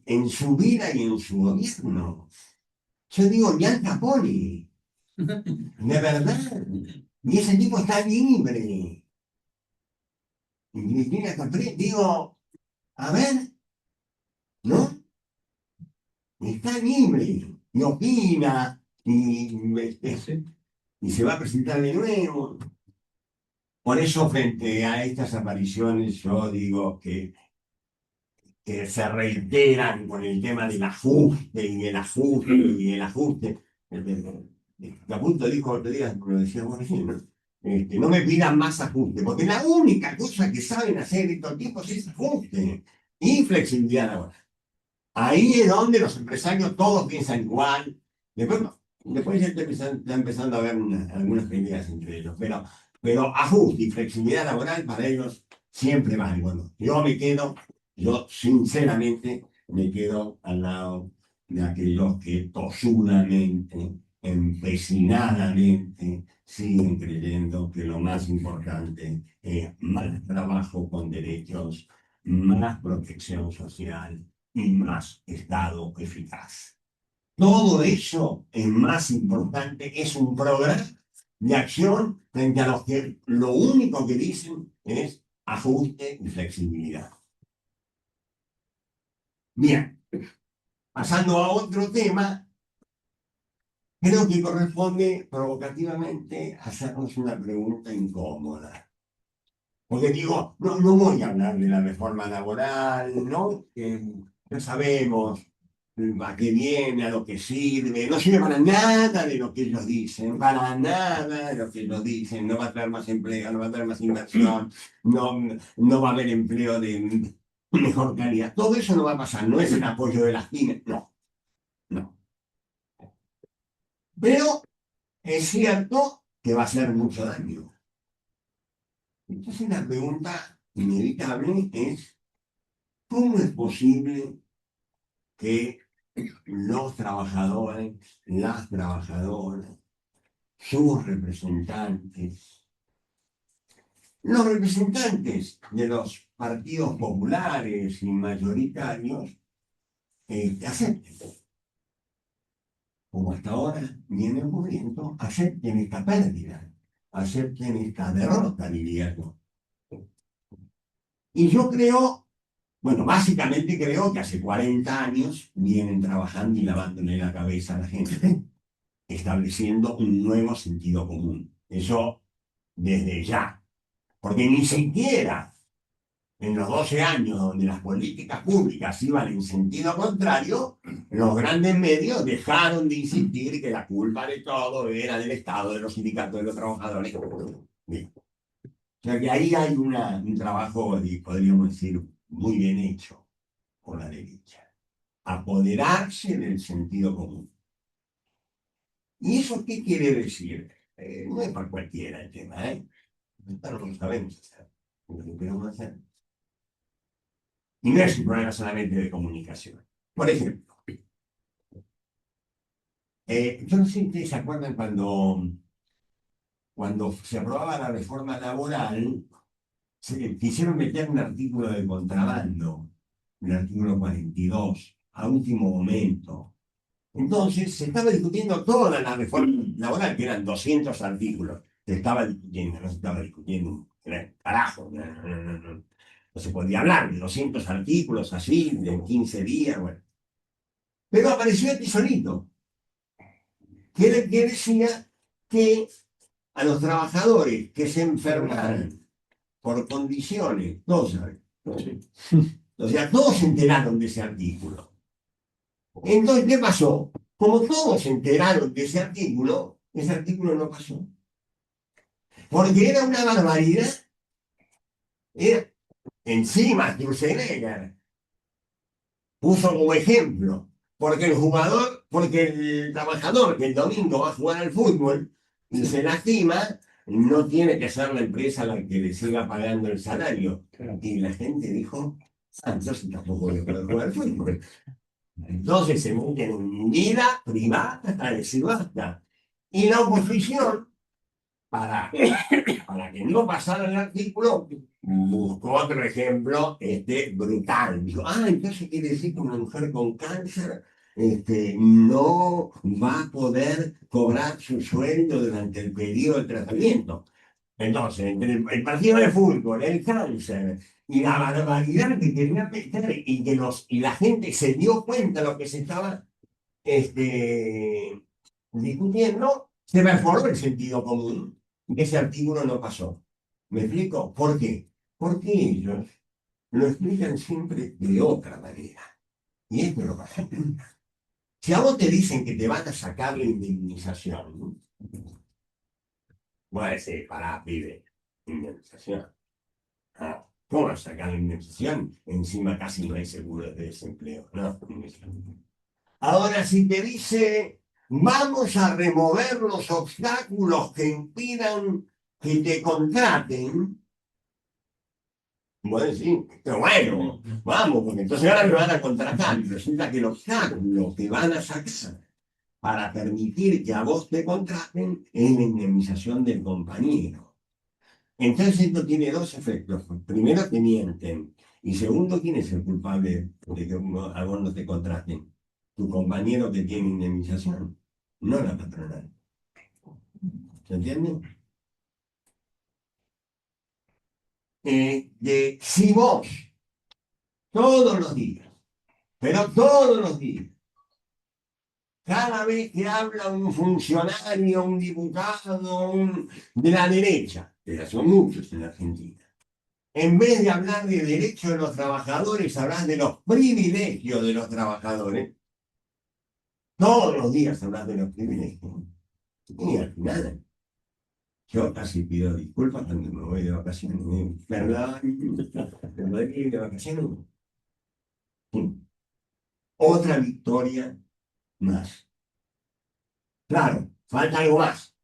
en su vida y en su gobierno. Yo digo, Gian Capone, de verdad. Y ese tipo está libre. Y Cristina Capri, digo, a ver, ¿no? Está libre. Y opina. Y se va a presentar de nuevo. Por eso, frente a estas apariciones, yo digo que se reiteran con el tema del ajuste y el ajuste y el ajuste. Caputo dijo otro día, como lo decíamos recién, ¿no? No me pidan más ajuste, porque la única cosa que saben hacer estos tipos es ajuste y flexibilidad laboral. Ahí es donde los empresarios todos piensan igual. Después, no. Después ya está empezando a haber algunas peleas entre ellos, pero ajuste y flexibilidad laboral para ellos siempre van. Bueno, yo sinceramente me quedo al lado de aquellos que tosudamente, empecinadamente, siguen creyendo que lo más importante es más trabajo con derechos, más protección social y más Estado eficaz. Todo eso es más importante, es un programa de acción frente a los que lo único que dicen es ajuste y flexibilidad. Bien, pasando a otro tema, creo que corresponde provocativamente hacernos una pregunta incómoda. Porque digo, no voy a hablar de la reforma laboral, ¿no? Ya sabemos a qué viene, a lo que sirve, no sirve para nada de lo que ellos dicen, para nada de lo que ellos dicen, no va a traer más empleo, no va a traer más inversión, no va a haber empleo de mejor calidad, todo eso no va a pasar, no es el apoyo de las pymes, no. Pero es cierto que va a hacer mucho daño. Entonces la pregunta inevitable es, ¿cómo es posible que los trabajadores, las trabajadoras, sus representantes, los representantes de los partidos populares y mayoritarios, acepten, como hasta ahora viene ocurriendo, acepten esta pérdida, acepten esta derrota, diría yo? Y yo creo, bueno, básicamente creo que hace 40 años vienen trabajando y lavándole la cabeza a la gente, estableciendo un nuevo sentido común. Eso desde ya. Porque ni siquiera en los 12 años donde las políticas públicas iban en sentido contrario, los grandes medios dejaron de insistir que la culpa de todo era del Estado, de los sindicatos, de los trabajadores. Bien. O sea que ahí hay un trabajo, podríamos decir, muy bien hecho por la derecha. Apoderarse del sentido común. ¿Y eso qué quiere decir? No es para cualquiera el tema, ¿eh? Claro, lo sabemos hacer. Lo queremos hacer. Y no es un problema solamente de comunicación. Por ejemplo, yo no sé si ustedes se acuerdan cuando se aprobaba la reforma laboral, se quisieron meter un artículo de contrabando, el artículo 42, a último momento. Entonces, se estaba discutiendo toda la reforma laboral, que eran 200 artículos. Se estaba discutiendo, no se estaba discutiendo, era carajo, no se podía hablar de 200 artículos así, de 15 días, bueno. Pero apareció este solito, que decía que a los trabajadores que se enfermaran por condiciones, todos saben, ¿no? O sea, todos se enteraron de ese artículo. Entonces, ¿qué pasó? Como todos se enteraron de ese artículo no pasó. Porque era una barbaridad. Era, encima, Sturzenegger puso como ejemplo, porque el trabajador que el domingo va a jugar al fútbol y se lastima, no tiene que ser la empresa la que le siga pagando el salario. Y la gente dijo, entonces tampoco le puedo jugar al fútbol. Entonces se meten en vida privada a decir basta. Y la oposición, para que no pasara el artículo, buscó otro ejemplo brutal. Dijo, entonces quiere decir que una mujer con cáncer no va a poder cobrar su sueldo durante el periodo de tratamiento. Entonces, entre el partido de fútbol, el cáncer y la barbaridad que quería meter y la gente se dio cuenta de lo que se estaba discutiendo, se mejoró el sentido común. Ese artículo no pasó. ¿Me explico? ¿Por qué? Porque ellos lo explican siempre de otra manera. Y esto es lo pasa. Si a vos te dicen que te van a sacar la indemnización, voy a decir, pará, pibe, indemnización. ¿Cómo vas a sacar la indemnización? Encima casi no hay seguro de desempleo. No. Ahora, si te dice, vamos a remover los obstáculos que impidan que te contraten, bueno, sí, pero bueno, vamos, porque entonces ahora me van a contratar y resulta que el obstáculo que van a sacar para permitir que a vos te contraten es la indemnización del compañero. Entonces esto tiene dos efectos. Primero, te mienten. Y segundo, ¿quién es el culpable de que a vos no te contraten? Tu compañero que tiene indemnización, no la patronal. ¿Se entiende? Si vos, todos los días, pero todos los días, cada vez que habla un funcionario, un diputado, de la derecha, que son muchos en Argentina, en vez de hablar de derechos de los trabajadores, hablas de los privilegios de los trabajadores, todos los días hablas de los privilegios. Y al final, yo casi pido disculpas cuando me voy de vacaciones. ¿Verdad? ¿Me voy a ir de vacaciones? Sí. Otra victoria más. Claro, falta algo más.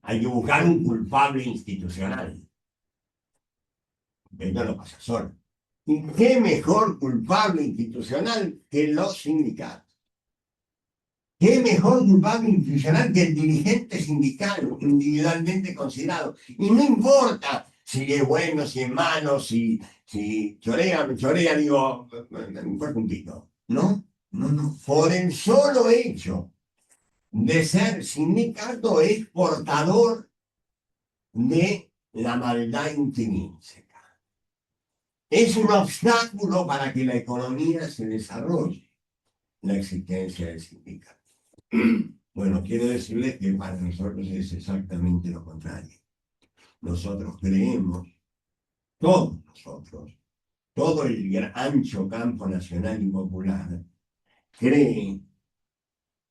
Hay que buscar un culpable institucional. Esto no pasa solo. ¿Y qué mejor culpable institucional que los sindicatos? ¿Qué mejor culpable institucional que el dirigente sindical individualmente considerado? Y no importa si es bueno, si es malo, si chorea, digo, fue puntito. No, no. Por el solo hecho de ser sindicato es portador de la maldad intrínseca. es un obstáculo para que la economía se desarrolle, la existencia del sindicato. Bueno, quiero decirles que para nosotros es exactamente lo contrario. Nosotros creemos, todos nosotros, todo el ancho campo nacional y popular, cree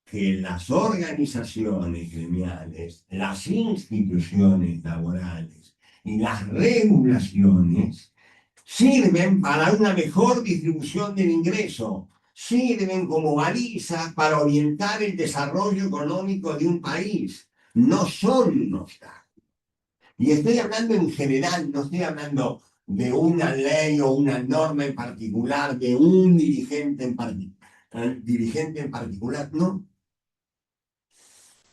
que las organizaciones gremiales, las instituciones laborales y las regulaciones sirven para una mejor distribución del ingreso, sirven como balizas para orientar el desarrollo económico de un país, no son un obstáculo. Y estoy hablando en general, no estoy hablando de una ley o una norma en particular, de un dirigente en particular, no.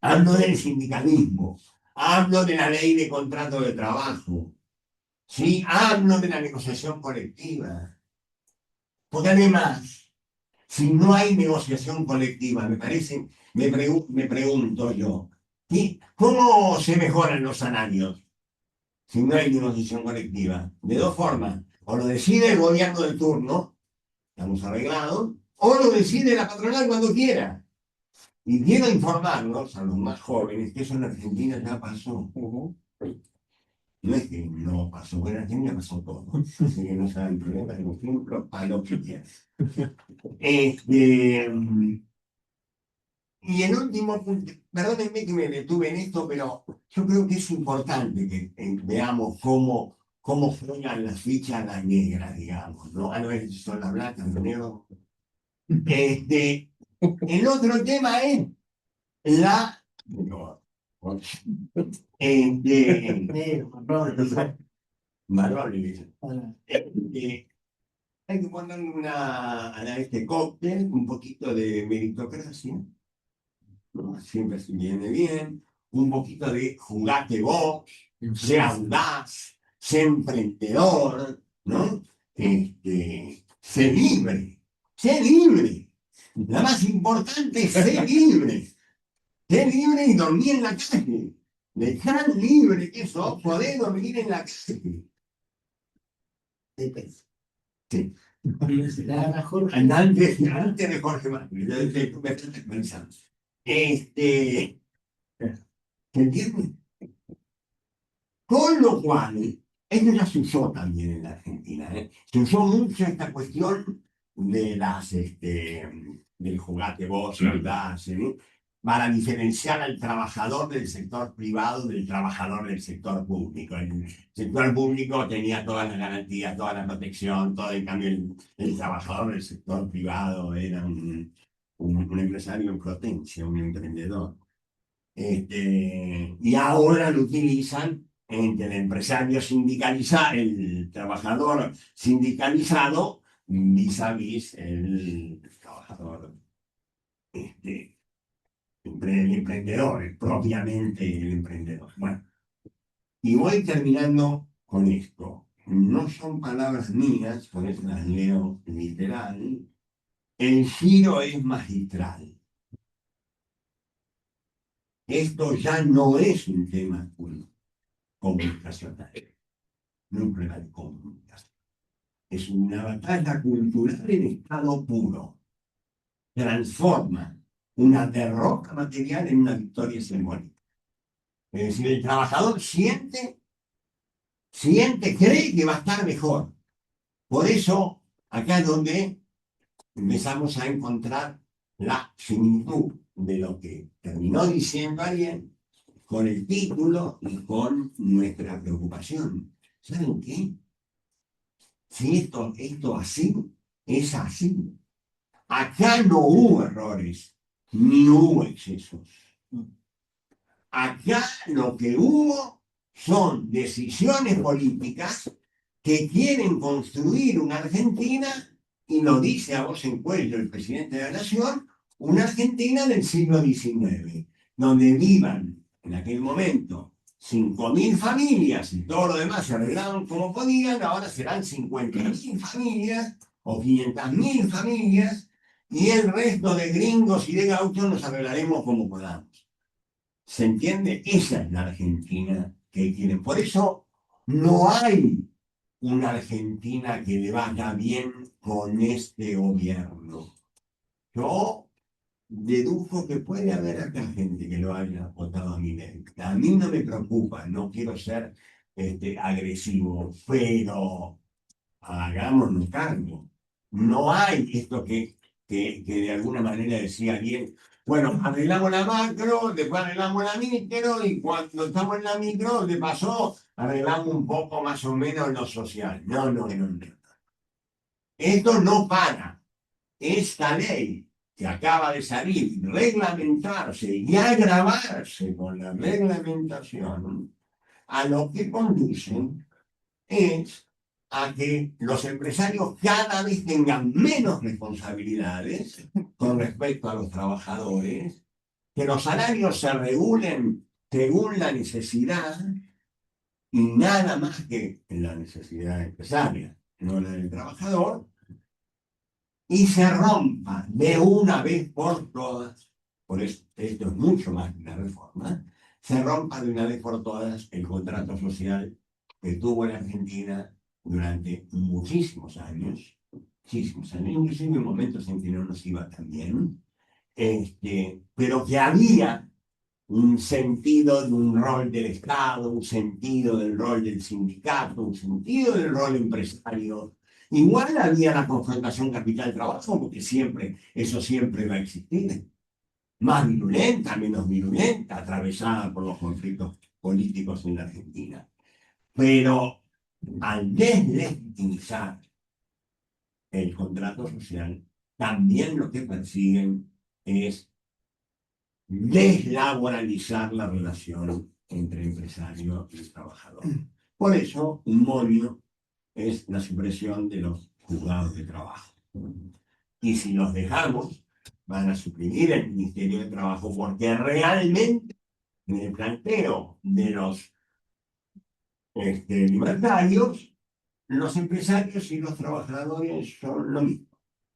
Hablo del sindicalismo, hablo de la ley de contrato de trabajo, ¿sí? Hablo de la negociación colectiva. Porque además, si no hay negociación colectiva, me pregunto yo, ¿cómo se mejoran los salarios si no hay negociación colectiva? De dos formas, o lo decide el gobierno del turno, estamos arreglados, o lo decide la patronal cuando quiera. Y quiero informarlos a los más jóvenes que eso en Argentina ya pasó. No es que no pasó, en Argentina pasó todo. Así que no saben problema de los ejemplos para lo que quieran. Y el último punto, perdónenme que me detuve en esto, pero yo creo que es importante que veamos cómo juegan las fichas las negras, digamos, ¿no? Ah, no, son las blancas, los negros. El otro tema es la... Marrón, hay que ponerle a este cóctel un poquito de meritocracia, ¿no? Siempre se viene bien, un poquito de jugate vos, sea audaz, sea emprendedor, ¿no? Sé libre, sé libre. La más importante es ser libre. Ser libre y dormir en la calle. De tan libre que sos, podés dormir en la calle. Sí. Antes de Jorge Macri, me estoy pensando. ¿Se entiende? Con lo cual, esto ya se usó también en la Argentina, ¿eh? Se usó mucho esta cuestión de del jugate vos, ¿sí? Para diferenciar al trabajador del sector privado del trabajador del sector público. El sector público tenía todas las garantías, toda la protección, todo. En cambio el trabajador del sector privado era un empresario en potencia, un emprendedor. Y ahora lo utilizan entre el empresario sindicalizado, el trabajador sindicalizado, vis-a-vis el trabajador, el emprendedor, propiamente el emprendedor. Bueno, y voy terminando con esto. No son palabras mías, por eso las leo literal. El giro es magistral. Esto ya no es un tema comunicacional, no es un problema de comunicación. Es una batalla cultural en estado puro. Transforma una derrota material en una victoria simbólica. Es decir, el trabajador siente, cree que va a estar mejor. Por eso, acá es donde empezamos a encontrar la similitud de lo que terminó diciendo alguien con el título y con nuestra preocupación. ¿Saben qué? Si esto así, es así. Acá no hubo errores, ni hubo excesos. Acá lo que hubo son decisiones políticas que quieren construir una Argentina, y lo dice a voz en cuello el presidente de la Nación, una Argentina del siglo XIX, donde vivan en aquel momento 5.000 familias y todo lo demás se arreglaron como podían. Ahora serán 50.000 familias o 500.000 familias, y el resto de gringos y de gauchos nos arreglaremos como podamos. ¿Se entiende? Esa es la Argentina que quieren. Por eso no hay una Argentina que le vaya bien con este gobierno. Yo dedujo que puede haber acá gente que lo haya votado a Milei. A mí no me preocupa, no quiero ser agresivo, pero hagámonos cargo. No hay esto que de alguna manera decía bien, bueno, arreglamos la macro, después arreglamos la micro y cuando estamos en la micro, de paso, arreglamos un poco más o menos lo social. No, no, no, no. Esto no para. Esta ley que acaba de salir, reglamentarse y agravarse con la reglamentación, a lo que conducen es a que los empresarios cada vez tengan menos responsabilidades con respecto a los trabajadores, que los salarios se regulen según la necesidad y nada más que en la necesidad empresaria, no la del trabajador, y se rompa de una vez por todas, por eso esto es mucho más que una reforma, se rompa de una vez por todas el contrato social que tuvo la Argentina durante muchísimos años, inclusive en momentos en que no nos iba tan bien, pero que había un sentido de un rol del Estado, un sentido del rol del sindicato, un sentido del rol empresario. Igual había la confrontación capital-trabajo, porque siempre, eso siempre va a existir. Más virulenta, menos virulenta, atravesada por los conflictos políticos en la Argentina. Pero al deslegitimizar el contrato social, también lo que persiguen es deslaboralizar la relación entre empresario y trabajador. Por eso, un moño es la supresión de los juzgados de trabajo. Y si los dejamos, van a suprimir el Ministerio de Trabajo, porque realmente en el planteo de los libertarios, los empresarios y los trabajadores son lo mismo.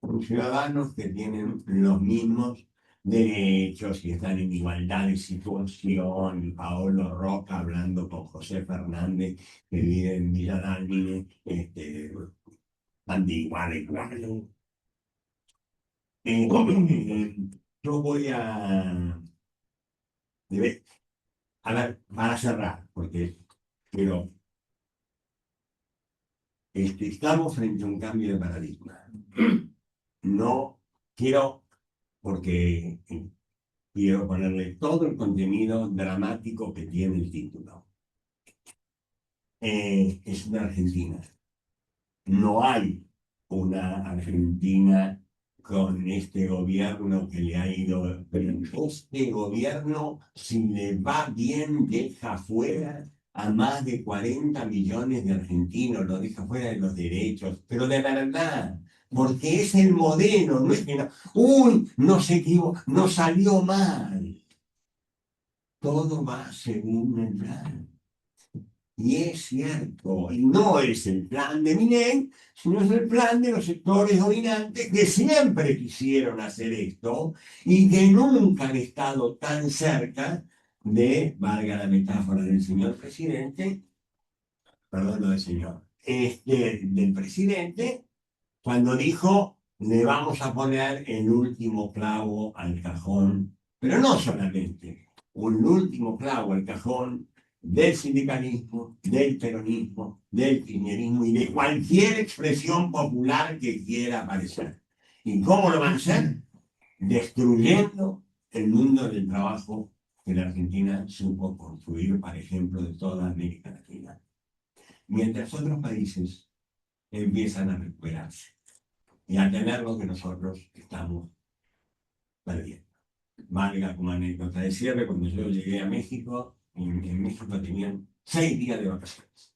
Son ciudadanos que tienen los mismos derechos y están en igualdad de situación. Y Paolo Roca hablando con José Fernández, que vive en Villa Dálmine, están de igual a igual. Yo voy a ver, para cerrar, porque quiero, estamos frente a un cambio de paradigma. No quiero, porque quiero ponerle todo el contenido dramático que tiene el título. Es una Argentina. No hay una Argentina con este gobierno que le ha ido. Pero este gobierno, si le va bien, deja fuera a más de 40 millones de argentinos, lo deja fuera de los derechos, pero de verdad, porque es el modelo, no es que no, uy, no se equivocó, no salió mal. Todo va según el plan. Y es cierto, y no es el plan de Milei, sino es el plan de los sectores dominantes que siempre quisieron hacer esto y que nunca han estado tan cerca de, valga la metáfora del señor presidente, perdón, no del señor, del presidente, cuando dijo, le vamos a poner el último clavo al cajón, pero no solamente un último clavo al cajón del sindicalismo, del peronismo, del kirchnerismo y de cualquier expresión popular que quiera aparecer. ¿Y cómo lo van a hacer? Destruyendo el mundo del trabajo que la Argentina supo construir, por ejemplo, de toda América Latina. Mientras otros países empiezan a recuperarse y a tener lo que nosotros estamos perdiendo. Valga como anécdota de cierre, cuando yo llegué a México, en México tenían 6 días de vacaciones.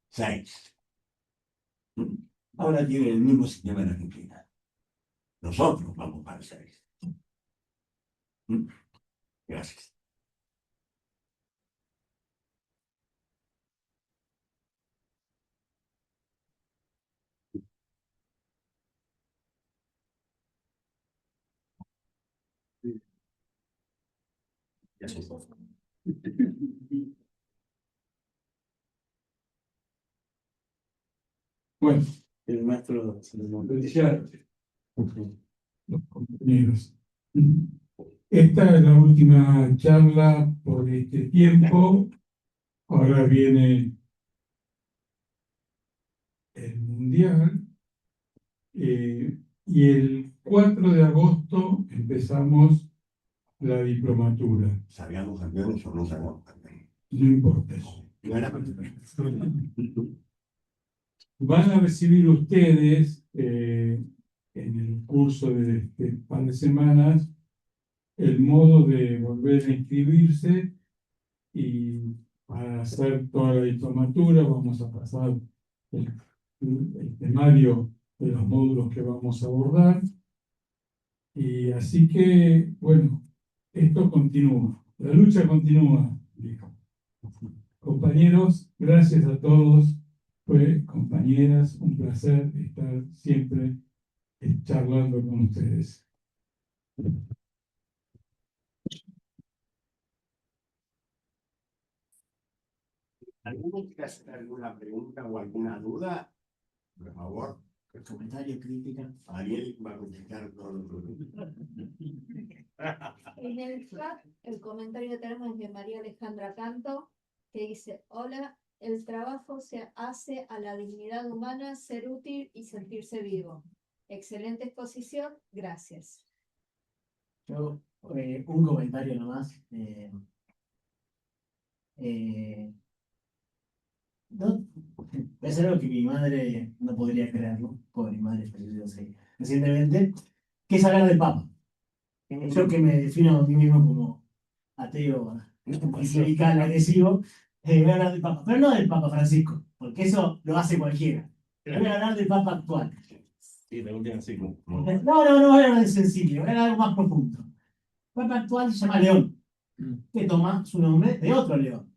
6. Ahora tienen el mismo sistema en Argentina. Nosotros vamos para 6. Gracias. Gracias. Bueno, El maestro felicidades, los compañeros. Esta es la última charla por este tiempo. Ahora viene el Mundial. Y el 4 de agosto empezamos la diplomatura. ¿Sabíamos campeones o no sabíamos campeones? No importa eso. No era Van a recibir ustedes en el curso de este par de semanas el modo de volver a inscribirse y para hacer toda la diplomatura vamos a pasar el temario de los módulos que vamos a abordar. Y así que, bueno, esto continúa, la lucha continúa, dijo. Compañeros, gracias a todos. Compañeras, un placer estar siempre charlando con ustedes. ¿Alguno quiere hacer alguna pregunta o alguna duda? Por favor. El comentario, crítica. Ariel va a contestar todos los problemas. En el chat, el comentario que tenemos es de María Alejandra Canto, que dice: hola, el trabajo se hace a la dignidad humana, ser útil y sentirse vivo. Excelente exposición, gracias. Yo, un comentario nomás. No, es algo que mi madre no podría creerlo, pobre mi madre falleció recientemente, que es hablar del Papa. Yo que me defino a mí mismo como ateo, anticlerical, agresivo, voy a hablar del Papa, pero no del Papa Francisco, porque eso lo hace cualquiera. Voy a hablar del Papa actual. Sí, la última sí. No voy a hablar de sensible, voy a hablar de algo más profundo. El Papa actual se llama León, que toma su nombre de otro León.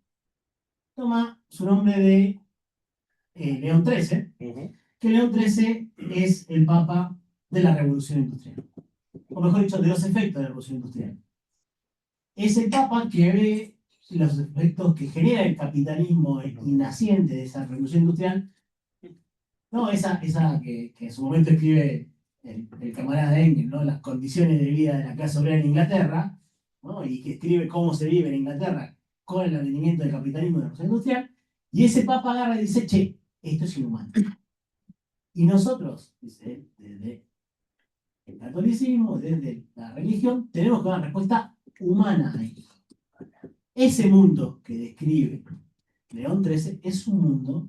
Toma su nombre de León XIII, que León XIII es el Papa de la Revolución Industrial, o mejor dicho, de los efectos de la Revolución Industrial. Es el Papa que ve los efectos que genera el capitalismo naciente de esa Revolución Industrial, no esa que en su momento escribe el camarada Engels, ¿no? Las condiciones de vida de la clase obrera en Inglaterra, ¿no? Y que escribe cómo se vive en Inglaterra con el advenimiento del capitalismo de la Revolución Industrial, y ese Papa agarra y dice: che, esto es inhumano. Y nosotros, dice, desde el catolicismo, desde la religión, tenemos que dar una respuesta humana a esto. Ese mundo que describe León XIII es un mundo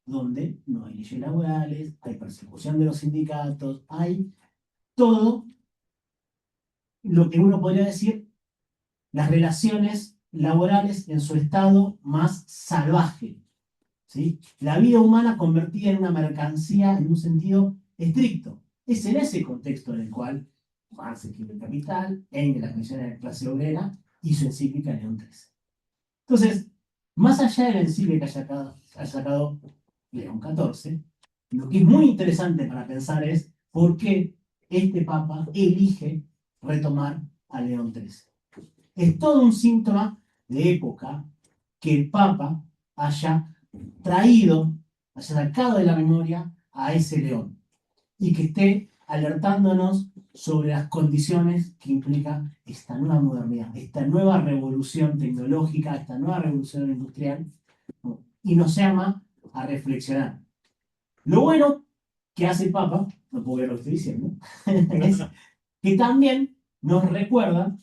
donde no hay leyes laborales, hay persecución de los sindicatos, hay todo lo que uno podría decir las relaciones laborales en su estado más salvaje. ¿Sí? La vida humana convertida en una mercancía en un sentido estricto. Es en ese contexto en el cual Marx escribe El Capital, Engels las menciones de la clase obrera y su encíclica León XIII. Entonces, más allá de la encíclica que haya sacado León XIV, lo que es muy interesante para pensar es por qué este Papa elige retomar a León XIII. Es todo un síntoma de época que el Papa haya traído, haya sacado de la memoria a ese León y que esté alertándonos sobre las condiciones que implica esta nueva modernidad, esta nueva revolución tecnológica, esta nueva revolución industrial, ¿no? Y nos llama a reflexionar. Lo bueno que hace el Papa, no puedo ver lo que estoy diciendo, es que también nos recuerda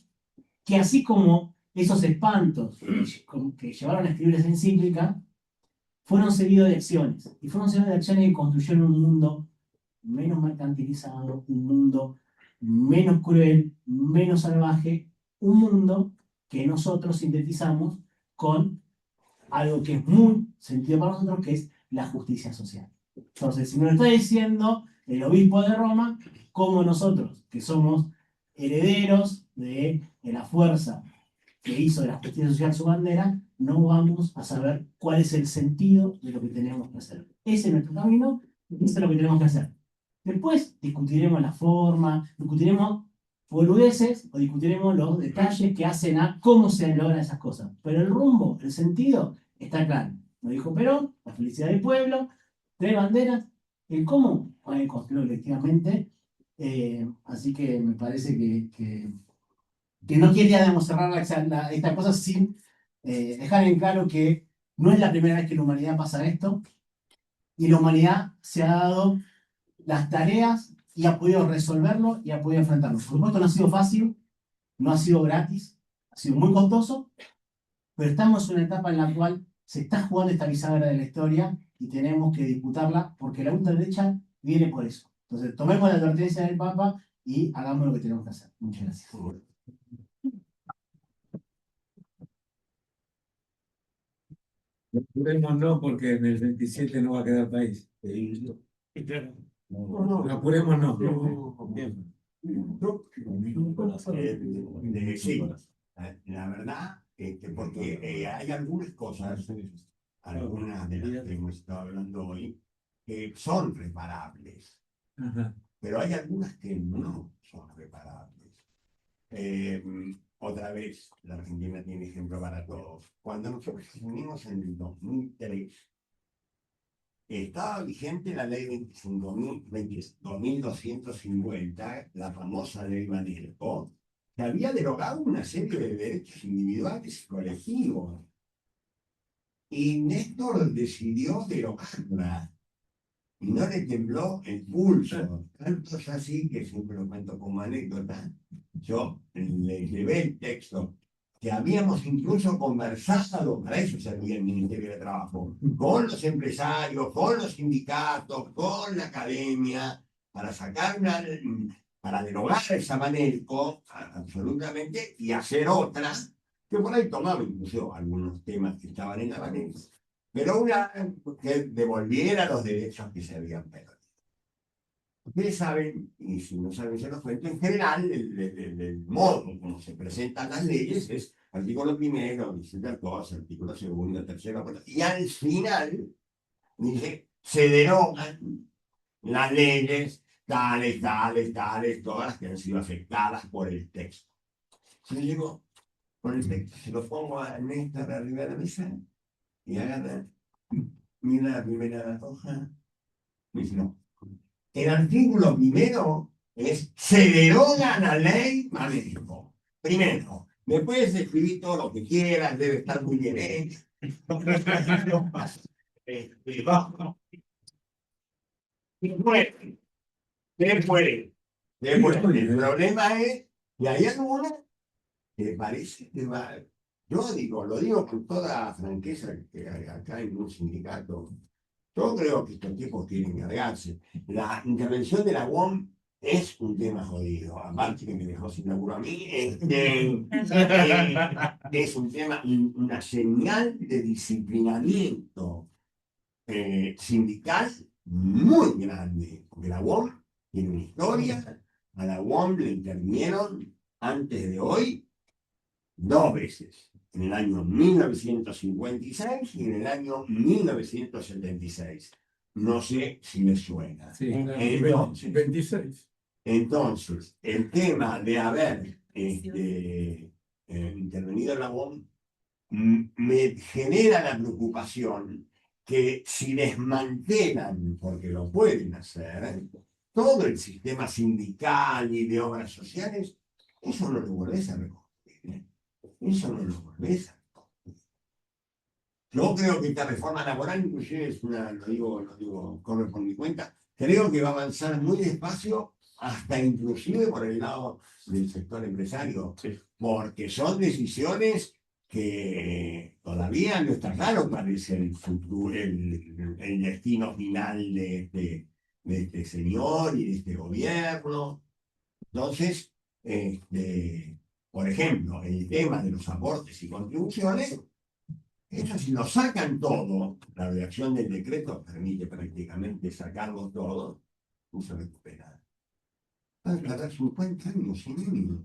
que así como esos espantos que llevaron a escribir esa encíclica, fueron seguidos de acciones, y fueron seguidos de acciones que construyeron un mundo menos mercantilizado, un mundo menos cruel, menos salvaje, un mundo que nosotros sintetizamos con algo que es muy sentido para nosotros, que es la justicia social. Entonces, si me lo está diciendo el obispo de Roma, como nosotros, que somos herederos de la fuerza que hizo de la justicia social su bandera, no vamos a saber cuál es el sentido de lo que tenemos que hacer. Ese es nuestro camino, y eso es lo que tenemos que hacer. Después discutiremos la forma, discutiremos boludeces o discutiremos los detalles que hacen a cómo se logran esas cosas. Pero el rumbo, el sentido, está claro. Lo dijo Perón, la felicidad del pueblo, 3 banderas, el cómo construirlo colectivamente. Así que me parece que no quería digamos, cerrar esta cosa sin dejar en claro que no es la primera vez que en la humanidad pasa esto, y la humanidad se ha dado las tareas y ha podido resolverlo y ha podido enfrentarlo. Por supuesto no ha sido fácil, no ha sido gratis, ha sido muy costoso, pero estamos en una etapa en la cual se está jugando esta bisagra de la historia y tenemos que disputarla porque la ultraderecha viene por eso. Entonces tomemos la advertencia del Papa y hagamos lo que tenemos que hacer. Muchas gracias. Apurémonos porque en el 27 no va a quedar país. Apurémonos. Bien. Sí, la verdad, porque hay algunas cosas, algunas de las que hemos estado hablando hoy, que son reparables, Ajá. pero hay algunas que no son reparables. Otra vez, la Argentina tiene ejemplo para todos. Cuando nosotros asumimos en el 2003, estaba vigente la ley 2250, la famosa ley Manelco, que había derogado una serie de derechos individuales y colectivos. Y Néstor decidió derogarla. Y no le tembló el pulso. Tanto es así que siempre lo cuento como anécdota. Yo le llevé el texto que habíamos incluso conversado, para eso servía el Ministerio de Trabajo, con los empresarios, con los sindicatos, con la academia, para sacar para derogar esa Manelco absolutamente y hacer otra, que por ahí tomaba incluso algunos temas que estaban en la Manelco, pero una que devolviera los derechos que se habían perdido. Ustedes saben, y si no saben se los cuento, en general el modo como se presentan las leyes es artículo primero, dice tal cosa, artículo segundo, tercero, cuarto, y al final dice, se derogan las leyes tales, todas las que han sido afectadas por el texto. Si yo llego con el texto, se lo pongo a Néstor arriba de la mesa y agarra, mira la primera hoja, y dice, no. El artículo primero es, se deroga la ley Manelco. Primero, me puedes escribir todo lo que quieras, debe estar muy bien hecho. Después, el problema es que hay algunos que parece que va. Yo digo, lo digo con toda franqueza, que acá en un sindicato. Yo creo que estos tipos tienen que cargarse. La intervención de la UOM es un tema jodido. Aparte que me dejó sin laburo a mí, es un tema, una señal de disciplinamiento sindical muy grande. Porque la UOM tiene una historia. A la UOM le intervinieron antes de hoy 2 veces. En el año 1956 y en el año 1976. No sé si les suena. Sí, Entonces, 26. Entonces, el tema de haber intervenido en la UOM me genera la preocupación que si desmantelan, porque lo pueden hacer, todo el sistema sindical y de obras sociales, eso no lo volvés a reconstruir. Eso no lo volvés a reconstruir. Yo creo que esta reforma laboral, inclusive es una, lo digo, corre por mi cuenta, creo que va a avanzar muy despacio, hasta inclusive por el lado del sector empresario, Sí. porque son decisiones que todavía no está claro cuál es el futuro, el destino final de este señor y de este gobierno. Entonces, por ejemplo, el tema de los aportes y contribuciones, eso si lo sacan todo, la redacción del decreto permite prácticamente sacarlo todo, no se recupera. Va a tardar 50 años sin mínimo.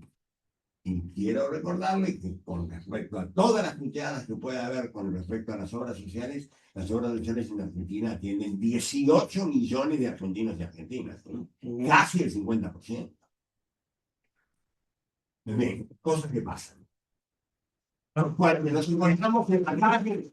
Y quiero recordarle que con respecto a todas las puteadas que puede haber con respecto a las obras sociales en Argentina atienden 18 millones de argentinos y argentinas, ¿no? Casi el 50%. Bien, cosas que pasan. Bueno, nos encontramos en la calle.